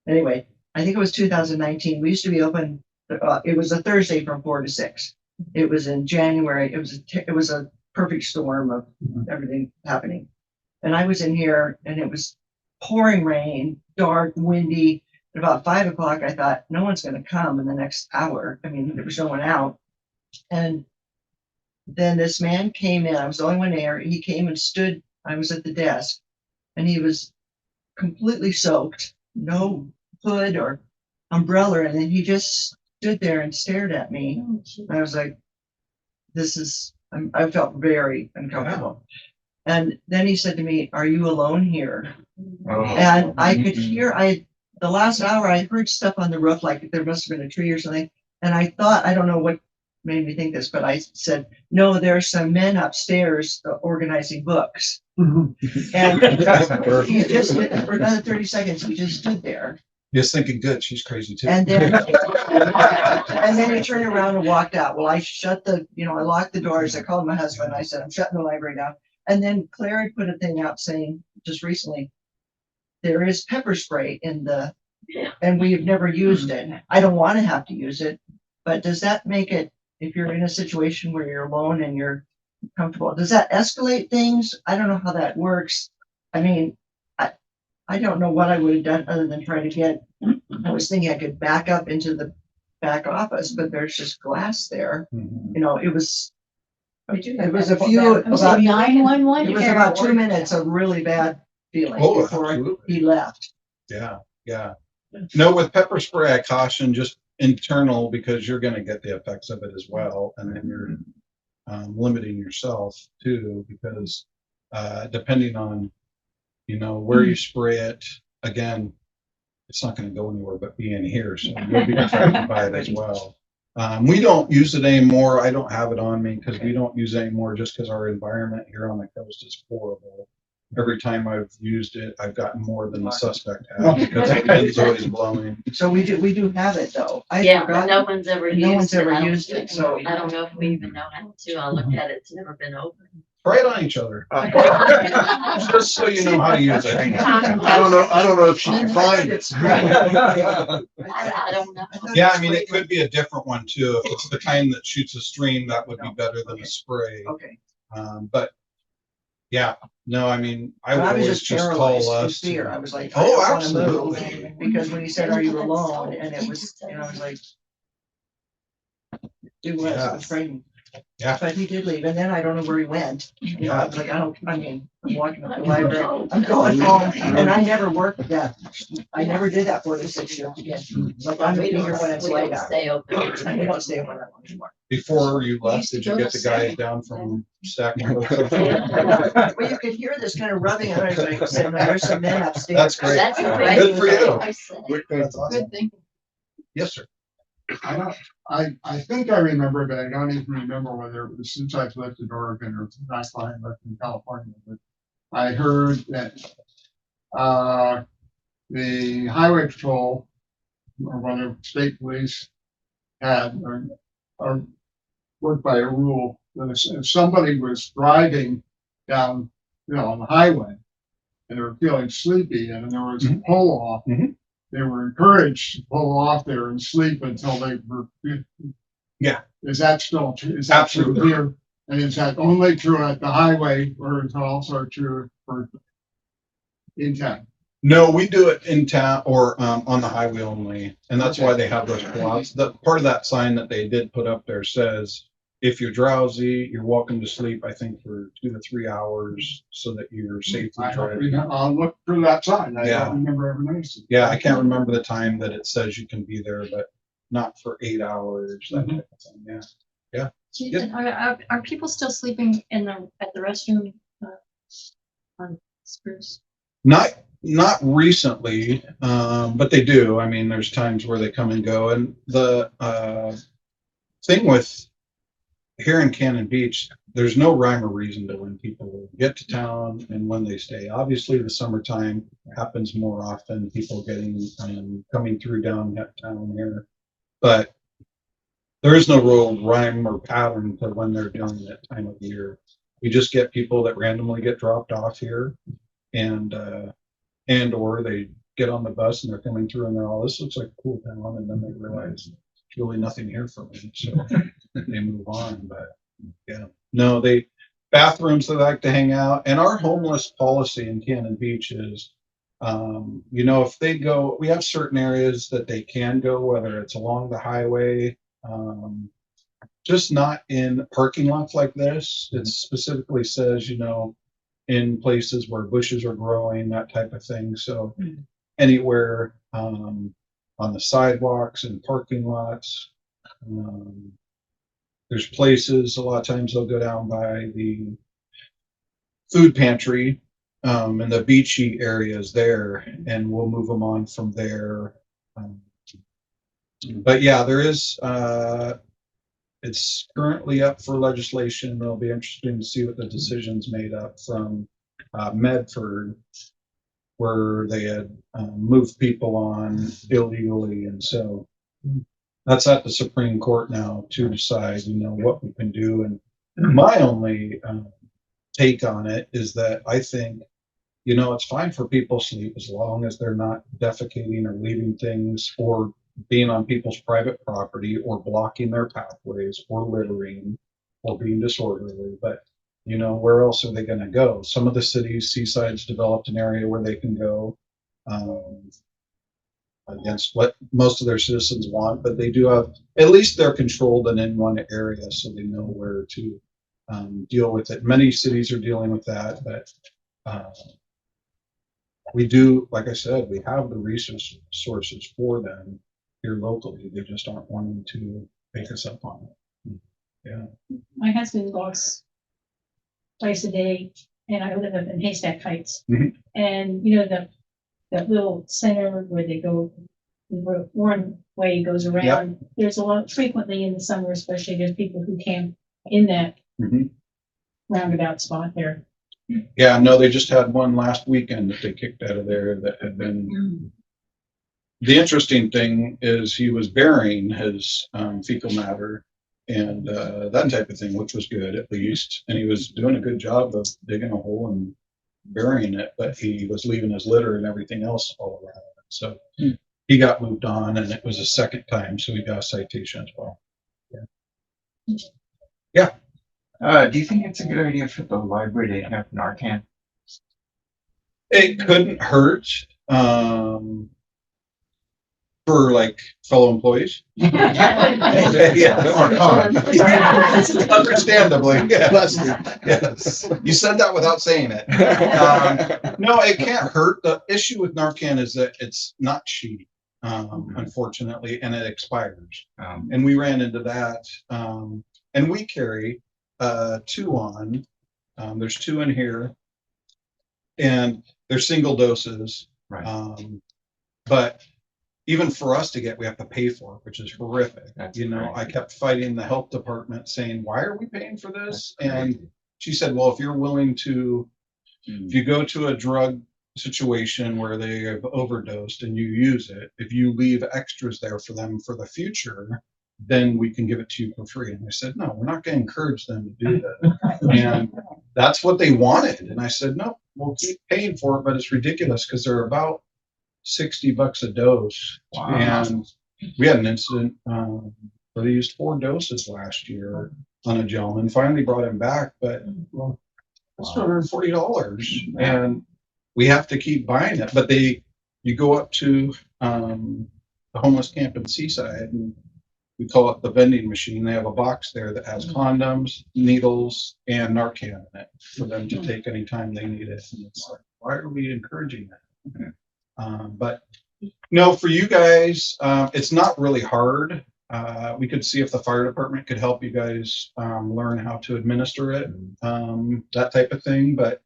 Anyway, I think it was 2019. We used to be open. It was a Thursday from 4 to 6. It was in January. It was a perfect storm of everything happening. And I was in here and it was pouring rain, dark, windy. At about 5 o'clock, I thought no one's going to come in the next hour. I mean, there was no one out. And then this man came in. I was the only one there. He came and stood. I was at the desk and he was completely soaked, no hood or umbrella. And then he just stood there and stared at me. I was like, I felt very uncomfortable. And then he said to me, are you alone here? And I could hear, the last hour I heard stuff on the roof, like there must have been a tree or something. And I thought, I don't know what made me think this, but I said, no, there are some men upstairs organizing books. And he just, for another 30 seconds, he just stood there. Just thinking, good, she's crazy too. And then, and then he turned around and walked out. Well, I shut I locked the doors. I called my husband. I said, I'm shutting the library down. And then Claire had put a thing out saying just recently, there is pepper spray in the, and we have never used it. I don't want to have to use it, but does that make it, if you're in a situation where you're alone and you're comfortable, does that escalate things? I don't know how that works. I mean, I don't know what I would have done other than try to get, I was thinking I could back up into the back office, but there's just glass there. Mhm. It was It was a few, Was about, it 911? it was about 2 minutes of really bad feeling Oh, before absolutely. he left. Yeah, yeah. No, with pepper spray, I caution just internal because you're going to get the effects of it as well. And then you're limiting yourself too, because depending on, where you spray it, again, it's not going to go anywhere but be in here. So you'll be affected by it as well. We don't use it anymore. I don't have it on me because we don't use it anymore just because our environment here on the coast is horrible. Every time I've used it, I've gotten more than the suspect has because the wind's always blowing. So we do have it though. I Yeah, but forgot. no one's ever No one's used it. ever I don't used it, think- so- I don't know if we even know how to. I'll look at it. It's never been opened. Try it on each other. Just so you know how to use it. I don't know if she can find it. I don't know. Yeah, I mean, it could be a different one too. If it's the kind that shoots a stream, that would be better than a spray. Okay. But yeah, no, I mean, I would I was always just just paralyzed call in us. fear. I was like, Oh, I don't wanna absolutely. move. Because when he said, "Are you alone?" and it was, I was like, it was frightening. Yeah. But he did leave, and then I don't know where he went. I was like, I'm walking up the library, I'm going home, and I never worked that. I never did that 4 to 6 years again. Like, I'm We here don't when it's we light don't out. stay open. We don't stay open that long anymore. Before you left, did you get the guys down from stacking? Well, you could hear this kind of rubbing, and I was like, saying, there's some men upstairs. That's great. That's great. Good for you. I said. That's awesome. Good thing. Yes, sir. I think I remember, but I don't even remember whether it was since I've lived in Oregon or back when I lived in California. But I heard that the highway patrol or whether state police had or worked by a rule that if somebody was driving down, on the highway and they were feeling sleepy and there was a pull off, they were encouraged to pull off there and sleep until they were. Yeah. Is that still true? Is that true Absolutely. here? And is that only true at the highway or is it also true for in town? No, we do it in town or on the highway only, and that's why they have those blocks. The part of that sign that they did put up there says, if you're drowsy, you're welcome to sleep, I think, for 2 to 3 hours so that you're safely driving. I'll look through that sign. I Yeah. don't remember ever noticing. Yeah, I can't remember the time that it says you can be there, but not for 8 hours, that type of thing, yeah. And are people still sleeping at the restroom on Spruce? Not recently, but they do. I mean, there's times where they come and go. And the thing with here in Cannon Beach, there's no rhyme or reason to when people get to town and when they stay. Obviously, the summertime happens more often, people getting coming through downtown here. But there is no real rhyme or pattern to when they're doing that time of year. We just get people that randomly get dropped off here and or they get on the bus and they're coming through and they're all, this looks like a cool town, and then they realize there's really nothing here for me, so they move on. But yeah, no, bathrooms they like to hang out, and our homeless policy in Cannon Beach is, if they go, we have certain areas that they can go, whether it's along the highway, just not in parking lots like this. It specifically says, in places where bushes are growing, that type of thing. So anywhere on the sidewalks and parking lots. There's places, a lot of times they'll go down by the food pantry and the beachy areas there, and we'll move them on from there. But yeah, there is, it's currently up for legislation. It'll be interesting to see what the decision's made up from Medford. where they had moved people on illegally. And so that's at the Supreme Court now to decide, what we can do. And my only take on it is that I think, it's fine for people to sleep as long as they're not defecating or leaving things or being on people's private property or blocking their pathways or littering or being disorderly. But, where else are they going to go? Some of the cities, Seaside's developed an area where they can go against what most of their citizens want, but they do have, at least they're controlled and in one area, so they know where to deal with it. Many cities are dealing with that, but we do, like I said, we have the resources for them here locally. They just aren't wanting to take us up on it. Yeah. My husband walks twice a day, and I live up in Haystack Heights. Mhm. And that little center where they go, one way goes around. There's a lot frequently in the summer, especially there's people who camp in that Mhm. roundabout spot there. Yeah, no, they just had one last weekend that they kicked out of there that had been. The interesting thing is he was burying his fecal matter and that type of thing, which was good at least. And he was doing a good job of digging a hole and burying it, but he was leaving his litter and everything else all around it. So he got moved on, and it was a second time, so he got a citation as well. Yeah. Do you think it's a good idea for the library to have Narcan? It couldn't hurt for like fellow employees. Yeah, understandably. Yes. You said that without saying it. No, it can't hurt. The issue with Narcan is that it's not cheap, unfortunately, and it expires. And we ran into that. And we carry 2 on. There's 2 in here, and they're single doses. Right. But even for us to get, we have to pay for it, which is horrific. That's I kept fighting the health department saying, why are we paying for this? And she said, well, if you're willing to, if you go to a drug situation where they have overdosed and you use it, if you leave extras there for them for the future, then we can give it to you for free. And I said, no, we're not going to encourage them to do that. And that's what they wanted. And I said, no, we'll keep paying for it, but it's ridiculous because they're about $60 a dose. Wow. And we had an incident where they used 4 doses last year on a gentleman. Finally brought him back, but it's $240, and we have to keep buying it. But you go up to the homeless camp in Seaside, and we call it the vending machine. They have a box there that has condoms, needles, and Narcan in it for them to take anytime they need it. And it's like, why are we encouraging that? But no, for you guys, it's not really hard. We could see if the fire department could help you guys learn how to administer it, that type of thing. But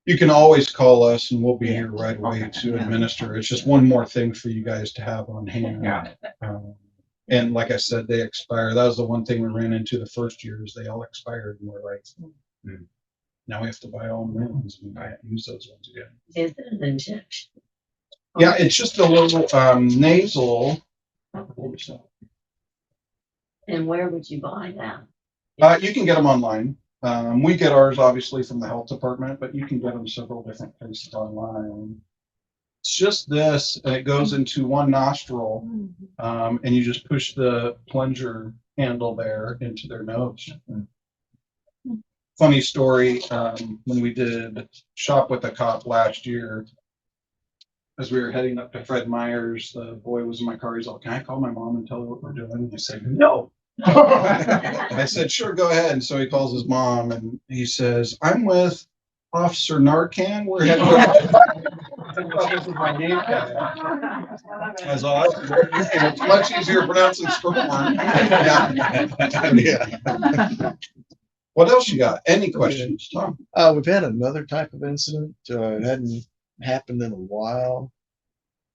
you can always call us and we'll be here right away to administer. It's just one more thing for you guys to have on hand. Yeah. And like I said, they expire. That was the one thing we ran into the first year is they all expired, and we're like, now we have to buy all new ones and we can't use those ones again. Is it an injection? Yeah, it's just a little nasal. And where would you buy that? You can get them online. We get ours obviously from the health department, but you can get them several different places online. It's just this, and it goes into one nostril, and you just push the plunger handle there into their nose. Funny story, when we did Shop with a Cop last year, as we were heading up to Fred Meyer's, the boy was in my car. He's like, can I call my mom and tell her what we're doing? And I said, no. I said, sure, go ahead. And so he calls his mom and he says, I'm with Officer Narcan. We're heading. This is my name tag. As and it's much easier pronouncing Schermerhorn. Yeah. What else you got? Any questions, Tom? We've had another type of incident. It hadn't happened in a while.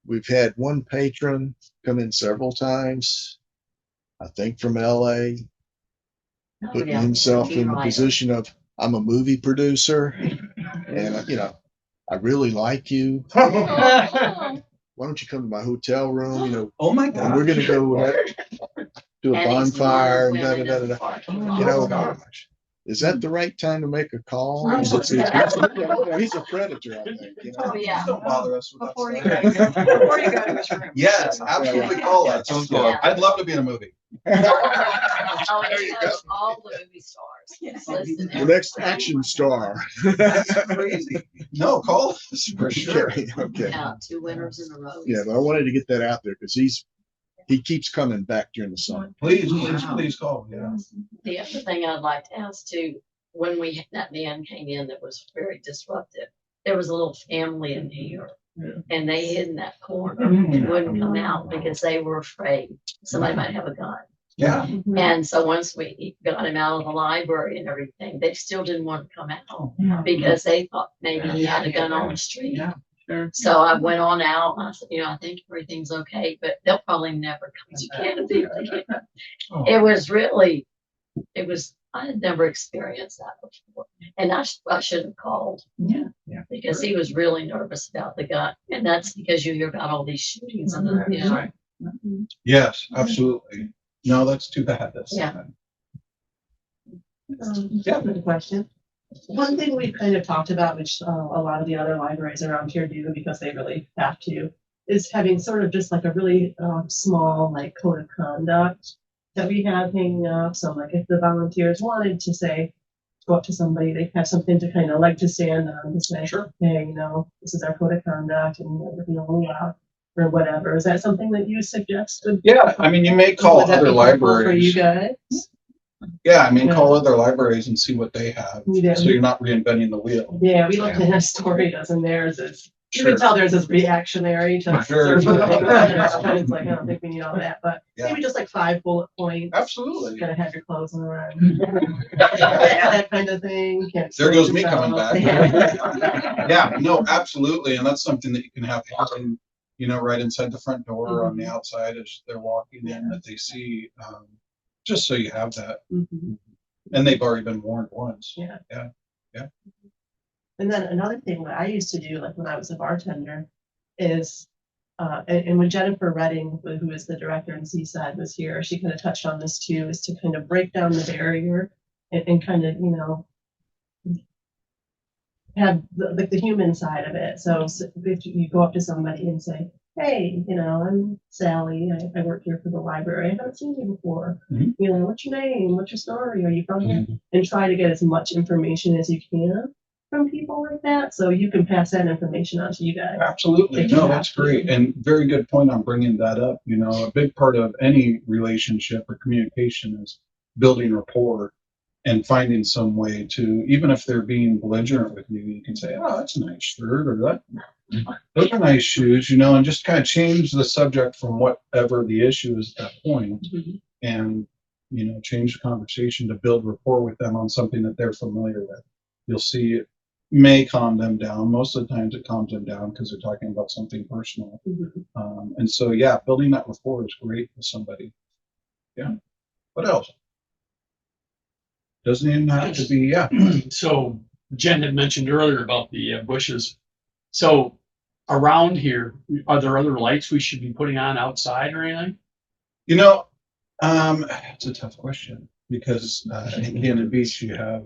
We've had one patron come in several times, I think from LA, putting himself in the position of, I'm a movie producer. And, I really like you. Oh, Why don't you come to my hotel room? You know, Oh my and we're gonna go do a and he's bonfire one and of da the da women da in the da. parking Oh, lot. You know, gosh. is that the right time to make a call? Oh, He's a predator, I think. You know? Oh, yeah. Don't bother us with Before you that go, stuff. before you go to his room. Yes, absolutely call us. Yeah. I'd love to be in a movie. Oh, There he you knows go. all the movie stars. He's listening The every next time. action star. That's crazy. No, call us for sure. Okay, okay. Yeah, 2 winners in a row. Yeah, but I wanted to get that out there because he keeps coming back during the summer. Please, Wow. please call. Yeah. The other thing I'd like to ask too, when that man came in that was very disruptive, there was a little family in here. And they hid in that corner and wouldn't come out because they were afraid somebody might have a gun. Yeah. And so once we got him out of the library and everything, they still didn't want to come out because they thought maybe he had a gun on the street. Yeah, sure. So I went on out and I said, I think everything's okay, but they'll probably never come to Canada again. Oh. I had never experienced that before. And I should have called. Yeah. Because he was really nervous about the gun. And that's because you hear about all these shootings and Right. Yes, absolutely. No, that's too bad. That's Yeah. Yeah. Good question. One thing we've kind of talked about, which a lot of the other libraries around here do because they really have to, is having sort of just like a really small like code of conduct that we have hanging up. So like if the volunteers wanted to say, go up to somebody, they have something to kind of like to stand on to say, Sure. hey, this is our code of conduct and we're only allowed or whatever. Is that something that you suggest? Yeah, I mean, you may call Would that other be helpful for you libraries. guys? Yeah, I mean, Yeah. call other libraries and see what they have. Yeah. So you're not reinventing the wheel. Yeah, we looked at Astoria, and theirs is, you Sure. can tell theirs is reactionary to Sure. certain things. It's like, I don't think we need all that, but Yeah. maybe just like 5 bullet points. Absolutely. Gotta have your clothes on. That kind of thing. Can't There goes me yourself. coming back. Yeah. Yeah, no, absolutely. And that's something that you can have happen, right inside the front door or on the outside as they're walking in that they see, just so you have that. Mhm. And they've already been warned once. Yeah. Yeah. Yeah. And then another thing that I used to do, like when I was a bartender, is, and when Jennifer Redding, who is the director in Seaside, was here, she kind of touched on this too, is to kind of break down the barrier and kind of, have the human side of it. So if you go up to somebody and say, hey, I'm Sally, I work here for the library, I haven't seen you before. Mhm. What's your name? What's your story? Are you from here? Mhm. And try to get as much information as you can from people like that, so you can pass that information on to you guys. Absolutely. If you No, have that's to. great. And very good point on bringing that up. A big part of any relationship or communication is building rapport and finding some way to, even if they're being belligerent with you, you can say, oh, that's a nice shirt, or those are nice shoes, and just kind of change the subject from whatever the issue is at that point. Mhm. And, change the conversation to build rapport with them on something that they're familiar with. You'll see it may calm them down. Most of the times it calms them down because they're talking about something personal. Mhm. And so, yeah, building that rapport is great with somebody. Yeah. What else? Doesn't even have to be, yeah. So Jen had mentioned earlier about the bushes. So around here, are there other lights we should be putting on outside or anything? It's a tough question because in Cannon Beach you have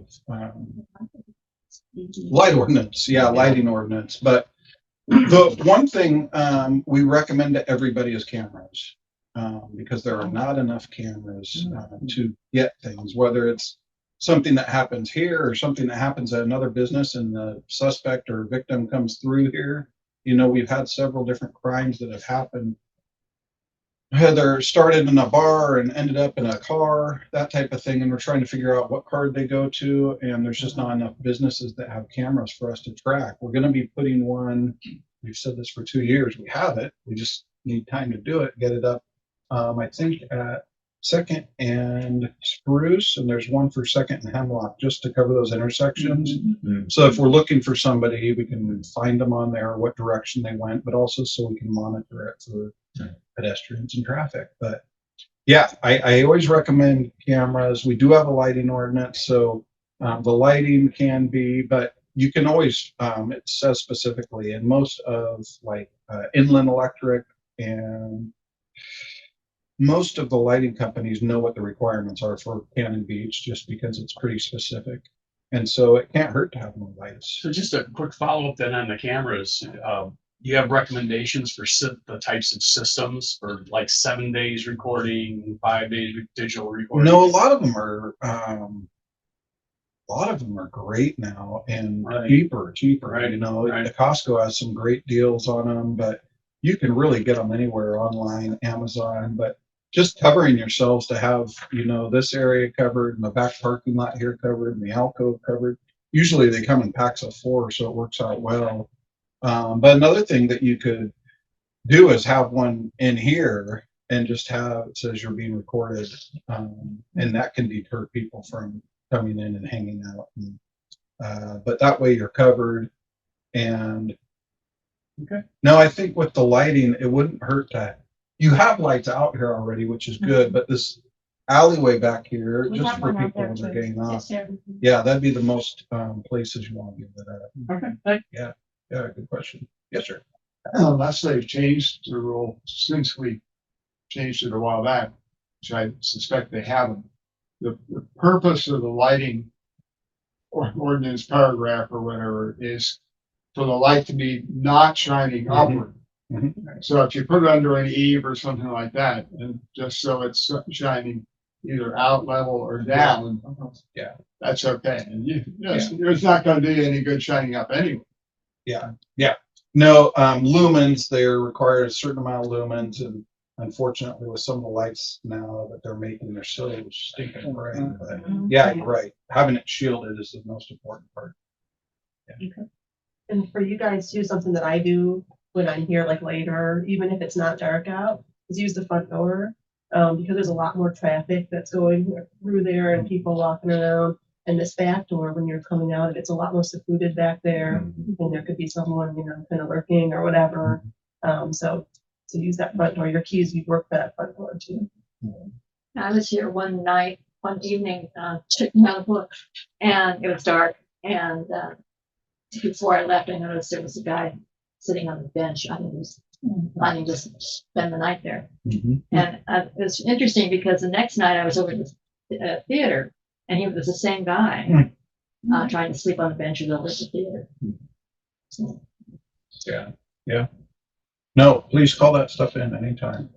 light ordinance, lighting ordinance. But the one thing we recommend to everybody is cameras because there are not enough cameras to get things, whether it's something that happens here or something that happens at another business and the suspect or victim comes through here. We've had several different crimes that have happened. Heather started in a bar and ended up in a car, that type of thing. And we're trying to figure out what card they go to. And there's just not enough businesses that have cameras for us to track. We're going to be putting one. We've said this for 2 years. We have it. We just need time to do it, get it up. I think at 2nd and Spruce, and there's one for 2nd and Hemlock just to cover those intersections. Mhm. So if we're looking for somebody, we can find them on there, what direction they went, but also so we can monitor it for pedestrians and traffic. But yeah, I always recommend cameras. We do have a lighting ordinance, so the lighting can be, but you can always, it says specifically in most of like Inland Electric and most of the lighting companies know what the requirements are for Cannon Beach just because it's pretty specific. And so it can't hurt to have more lights. So just a quick follow-up then on the cameras. You have recommendations for the types of systems for like 7 days recording, 5 days digital recording? No, a lot of them are great now and Right. cheaper. Right, You know, right. the Costco has some great deals on them, but you can really get them anywhere online, Amazon. But just covering yourselves to have, you know, this area covered and the back parking lot here covered and the alcove covered. Usually they come in packs of 4, so it works out well. But another thing that you could do is have one in here and just have it says you're being recorded, and that can deter people from coming in and hanging out. And, but that way you're covered. And Okay. no, I think with the lighting, it wouldn't hurt that you have lights out here already, which is good. But this alleyway back here, We just have for one out people there when they're too. getting off, Yes, sir. yeah, that'd be the most places you want to give it at. Okay, thank Yeah, good question. Yes, sir. Unless they've changed the rule since we changed it a while back, which I suspect they haven't. The purpose of the lighting ordinance paragraph or whatever is for the light to be not shining upward. Mhm. So if you put it under an eave or something like that, and just so it's shining either out level or down. Yeah. That's okay. And it's not gonna do you any good shining up anyway. No, lumens, they're required a certain amount of lumens, and unfortunately with some of the lights now that they're making, they're so stinking bright. But yeah, you're right. Having it shielded is the most important part. And for you guys too, something that I do when I'm here like later, even if it's not dark out, is use the front door. Because there's a lot more traffic that's going through there and people walking around. And this back door, when you're coming out, it's a lot more secluded back there. And there could be someone, kind of lurking or whatever. So use that front door. Your keys, you work that front door too. I was here one evening, checking out a book, and it was dark. And before I left, I noticed there was a guy sitting on the bench. I was planning to spend the night there. Mhm. And it was interesting because the next night I was over at the theater, and he was the same guy trying to sleep on the benches over at the theater. So, Yeah. No, please call that stuff in anytime.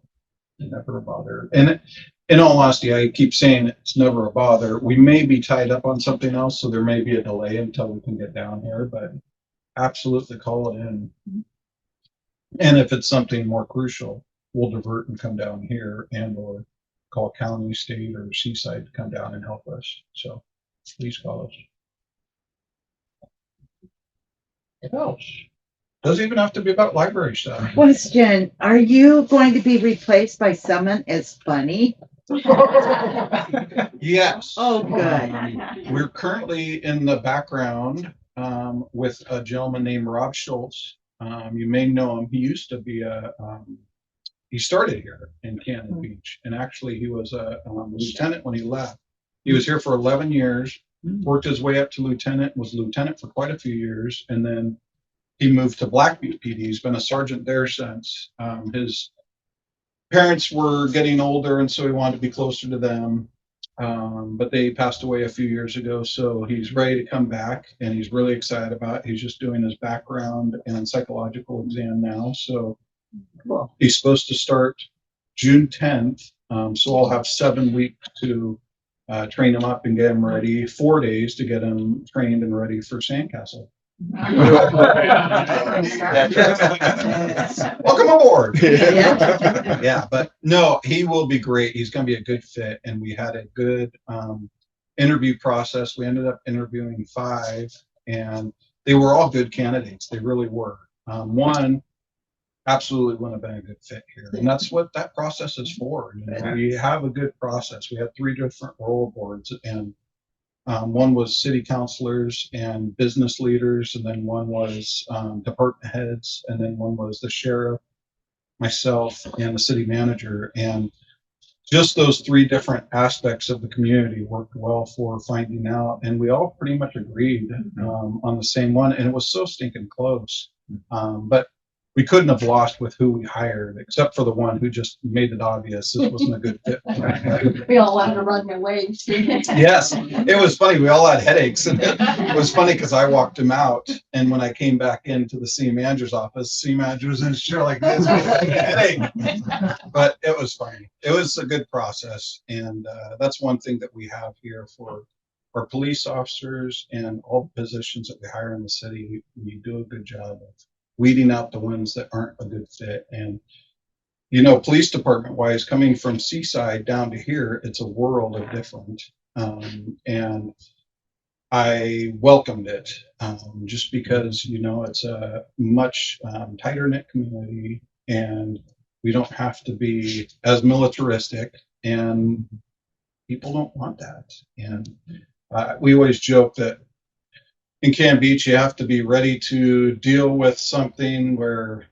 Never a bother. And in all honesty, I keep saying it's never a bother. We may be tied up on something else, so there may be a delay until we can get down here, but absolutely call it in. And if it's something more crucial, we'll divert and come down here or call county, state, or seaside to come down and help us. So please call us. What else? Doesn't even have to be about library stuff. Question, are you going to be replaced by someone as funny? Yes. Oh, good. We're currently in the background with a gentleman named Rob Schultz. You may know him. He used to be he started here in Cannon Beach, and actually he was a lieutenant when he left. He was here for 11 years, worked his way up to lieutenant, was lieutenant for quite a few years, and then he moved to Blackbeard PD. He's been a sergeant there since. His parents were getting older, and so he wanted to be closer to them. But they passed away a few years ago, so he's ready to come back, and he's really excited about it. He's just doing his background and psychological exam now. So he's supposed to start June 10th. So I'll have 7 weeks to train him up and get him ready, 4 days to get him trained and ready for Sandcastle. Welcome aboard. Yeah, but no, he will be great. He's going to be a good fit, and we had a good interview process. We ended up interviewing 5, and they were all good candidates. They really were. One absolutely wouldn't have been a good fit here, and that's what that process is for. We have a good process. We had 3 different role boards, and one was city councilors and business leaders, and then one was department heads, and then one was the sheriff, myself, and the city manager. And just those three different aspects of the community worked well for finding out, and we all pretty much agreed on the same one, and it was so stinking close. But we couldn't have lost with who we hired, except for the one who just made it obvious this wasn't a good fit. We all wanted to run their way. Yes, it was funny. We all had headaches, and it was funny because I walked him out, and when I came back into the city manager's office, city manager was in his chair like this, with a headache. But it was funny. It was a good process, and that's one thing that we have here for our police officers and all the positions that we hire in the city. We do a good job of weeding out the ones that aren't a good fit. And you know, police department wise, coming from Seaside down to here, it's a world of different. And I welcomed it just because, you know, it's a much tighter knit community, and we don't have to be as militaristic, and people don't want that. And we always joke that in Cam Beach, you have to be ready to deal with something where,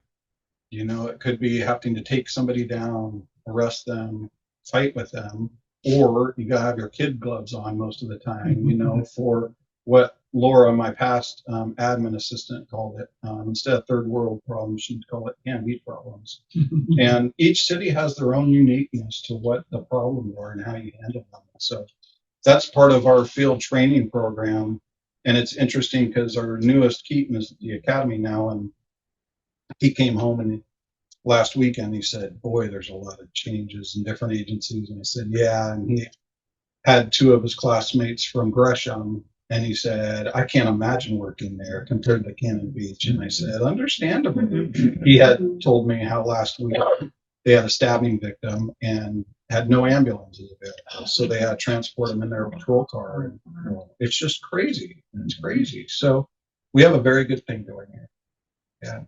you know, it could be having to take somebody down, arrest them, fight with them, or you gotta have your kid gloves on most of the time, you know, for what Laura, my past admin assistant, called it. Instead of third world problems, she'd call it Cam Beach problems. And each city has their own uniqueness to what the problems are and how you handle them. So that's part of our field training program. And it's interesting because our newest Keaton is at the academy now, and he came home and last weekend he said, boy, there's a lot of changes in different agencies. And I said, yeah. And he had two of his classmates from Gresham, and he said, I can't imagine working there compared to Cannon Beach. And I said, understandable. He had told me how last week they had a stabbing victim and had no ambulances available, so they had to transport him in their patrol car. And it's just crazy. It's crazy. So we have a very good thing going here. Yeah.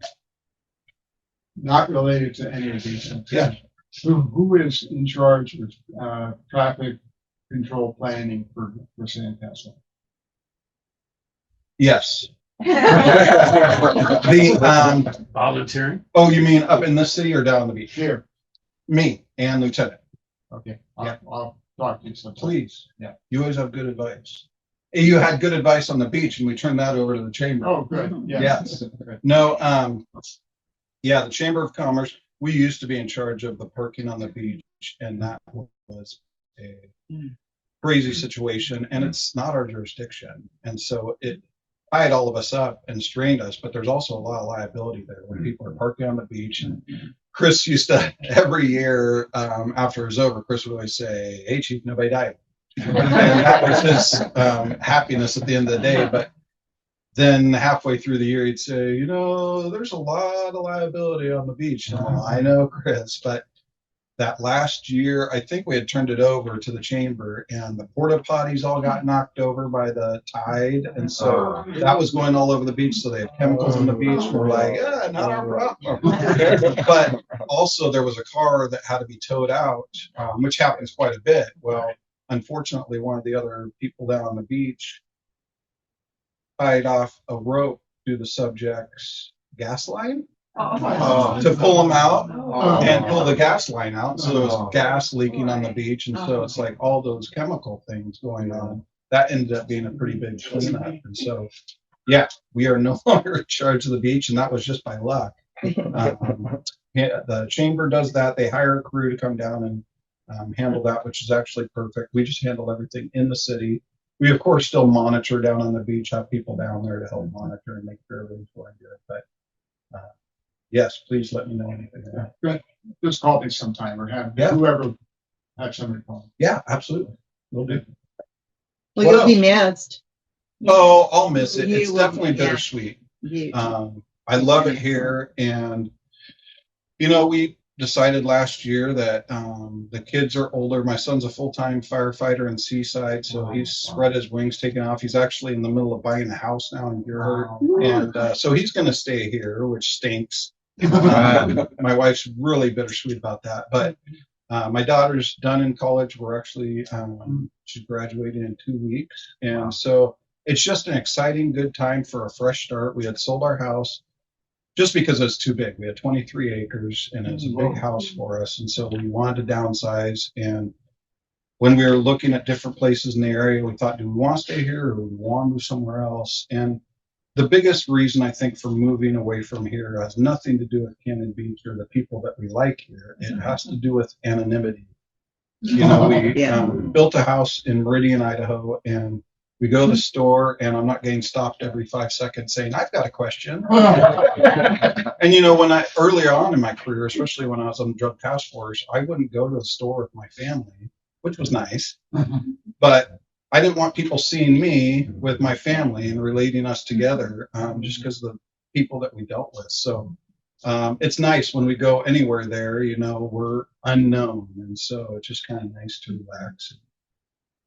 Not related to any of these things. Yeah. Who is in charge of traffic control planning for Sandcastle? Yes. Volunteering? Oh, you mean up in this city or down the beach? Here. Me and Lieutenant. Okay. Yeah. I'll talk to you sometime. Please. Yeah. You always have good advice. You had good advice on the beach, and we turned that over to the chamber. Oh, good. Yes. No, yeah, the Chamber of Commerce, we used to be in charge of the parking on the beach, and that was a crazy situation, and it's not our jurisdiction. And so it tied all of us up and strained us, but there's also a lot of liability there when people are parking on the beach. And Chris used to, every year after it was over, Chris would always say, hey, Chief, nobody died. And that was his happiness at the end of the day. But then halfway through the year, he'd say, you know, there's a lot of liability on the beach. I know, Chris, but that last year, I think we had turned it over to the chamber, and the porta potties all got knocked over by the tide. And so that was going all over the beach. So they had chemicals on the beach. We're like, yeah, not our problem. But also there was a car that had to be towed out, which happens quite a bit. Well, unfortunately, one of the other people down on the beach tied off a rope to the subject's gas line to pull them out and pull the gas line out. So there was gas leaking on the beach. And so it's like all those chemical things going on. That ended up being a pretty big cleanup. And so, yeah, we are no longer in charge of the beach. And that was just by luck. The chamber does that. They hire a crew to come down and handle that, which is actually perfect. We just handle everything in the city. We, of course, still monitor down on the beach, have people down there to help monitor and make sure everything's going good. But yes, please let me know anything. Good. Just call me sometime, or have whoever have somebody call. Yeah, absolutely. We'll do. Well, you'll be missed. Oh, I'll miss it. You It's will, definitely yeah. bittersweet. You- I love it here, and you know, we decided last year that the kids are older. My son's a full-time firefighter in Seaside, so he's spread his wings, taken off. He's actually in the middle of buying a house now in Deerhurt, and so he's going to stay here, which stinks. My wife's really bittersweet about that, but my daughter's done in college. We're actually she's graduating in 2 weeks, and so it's just an exciting, good time for a fresh start. We had sold our house. just because it's too big. We had 23 acres and it's a big house for us. And so we wanted to downsize. And when we were looking at different places in the area, we thought, do we want to stay here or do we want to move somewhere else? And the biggest reason I think for moving away from here has nothing to do with Cannon Beach or the people that we like here. It has to do with anonymity. You know, we built a house in Meridian, Idaho, and we go to the store and I'm not getting stopped every 5 seconds saying, I've got a question. And you know, when earlier on in my career, especially when I was on the drug task force, I wouldn't go to the store with my family, which was nice, but I didn't want people seeing me with my family and relating us together, just because of the people that we dealt with. So it's nice when we go anywhere there, you know, we're unknown. And so it's just kind of nice to relax and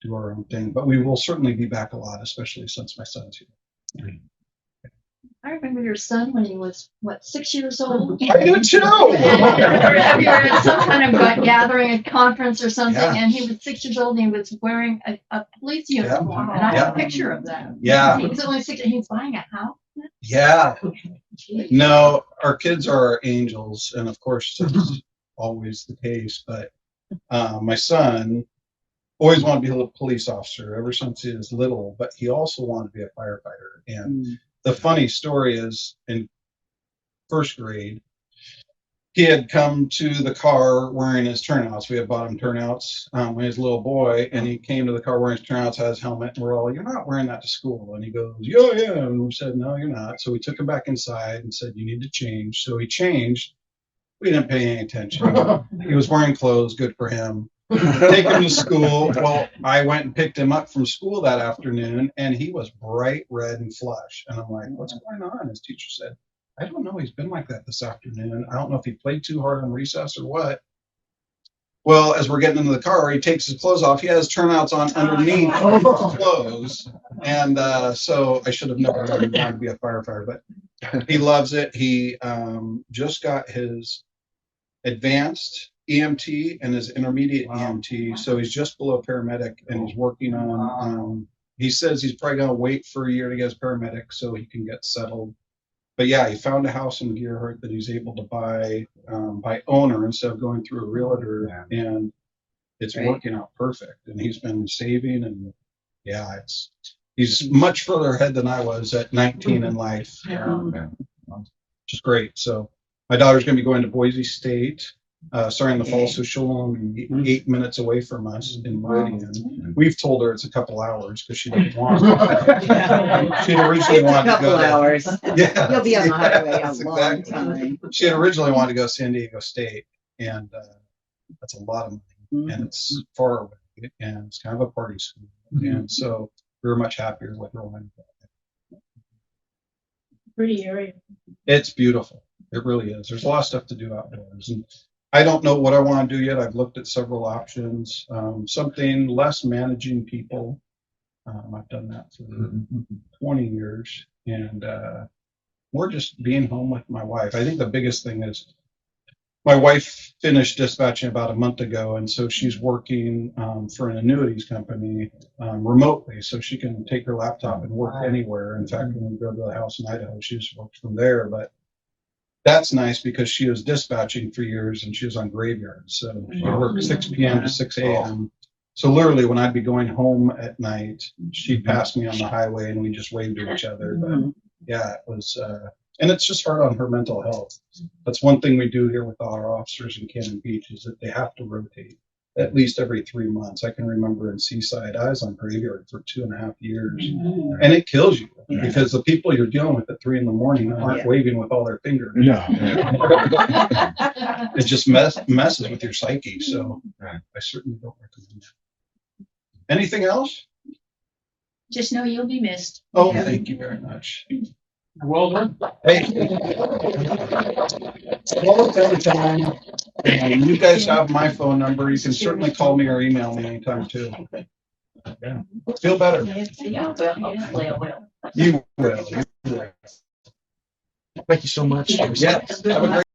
do our own thing. But we will certainly be back a lot, especially since my son's here. I remember your son when he was, what, 6 years old? I do too. We were at some kind of gathering, a conference or something, Yeah. and he was 6 years old and he was wearing a police uniform. And I have a picture of that. Yeah. He was only 6, and he's buying a house. Yeah. No, our kids are our angels. And of course, that's always the case. But my son always wanted to be a police officer ever since he was little, but he also wanted to be a firefighter. And the funny story is in first grade, he had come to the car wearing his turnouts. We had bought him turnouts when he was a little boy, and he came to the car wearing his turnouts, had his helmet, and we're all, you're not wearing that to school. And he goes, yeah, yeah. And we said, no, you're not. So we took him back inside and said, you need to change. So he changed. We didn't pay any attention. He was wearing clothes, good for him. Take him to school. Well, I went and picked him up from school that afternoon, and he was bright red and flush. And I'm like, what's going on? His teacher said, I don't know. He's been like that this afternoon. I don't know if he played too hard on recess or what. Well, as we're getting into the car, he takes his clothes off. He has turnouts on underneath his clothes. And so I should have never wanted to be a firefighter, but he loves it. He just got his advanced EMT and his intermediate EMT. So he's just below paramedic and he's working on, he says he's probably going to wait for a year to get his paramedic so he can get settled. But yeah, he found a house in Gearhart that he's able to buy by owner instead of going through a realtor, and it's working out perfect. And he's been saving, and yeah, he's much further ahead than I was at 19 in life, which is great. So my daughter's going to be going to Boise State starting in the fall, so she'll only be 8 minutes away from us in Meridian. We've told her it's a couple hours because she doesn't want to. She'd originally wanted to go to hours. Yeah, You'll be on the highway a exactly. long time. She had originally wanted to go to San Diego State, and that's a lot of money, and it's far away, and it's kind of a party school, and so we were much happier with her one. Pretty area. It's beautiful. It really is. There's a lot of stuff to do outdoors, and I don't know what I want to do yet. I've looked at several options. Something less managing people. I've done that for 20 years, and more just being home with my wife. I think the biggest thing is my wife finished dispatching about a month ago, and so she's working for an annuities company remotely, so she can take her laptop and work anywhere. In fact, when we go to the house in Idaho, she just works from there. But that's nice because she was dispatching for years and she was on graveyards. So she worked 6 p.m. to 6 a.m. So literally when I'd be going home at night, she'd pass me on the highway and we just waved at each other. But yeah, it was, and it's just hard on her mental health. That's one thing we do here with our officers in Cannon Beach is that they have to rotate at least every 3 months. I can remember in Seaside, I was on graveyard for 2.5 years, and it kills you because the people you're dealing with at 3 a.m. aren't waving with all their fingers. No. It just messes with your psyche. So I certainly don't recommend it. Anything else? Just know you'll be missed. Oh, thank you very much. Well done. Hey, well, every time. You guys have my phone number. You can certainly call me or email me anytime too. Yeah. Feel better. Yeah, well, hopefully I will. You will. Thank you so much. Yes. Have a great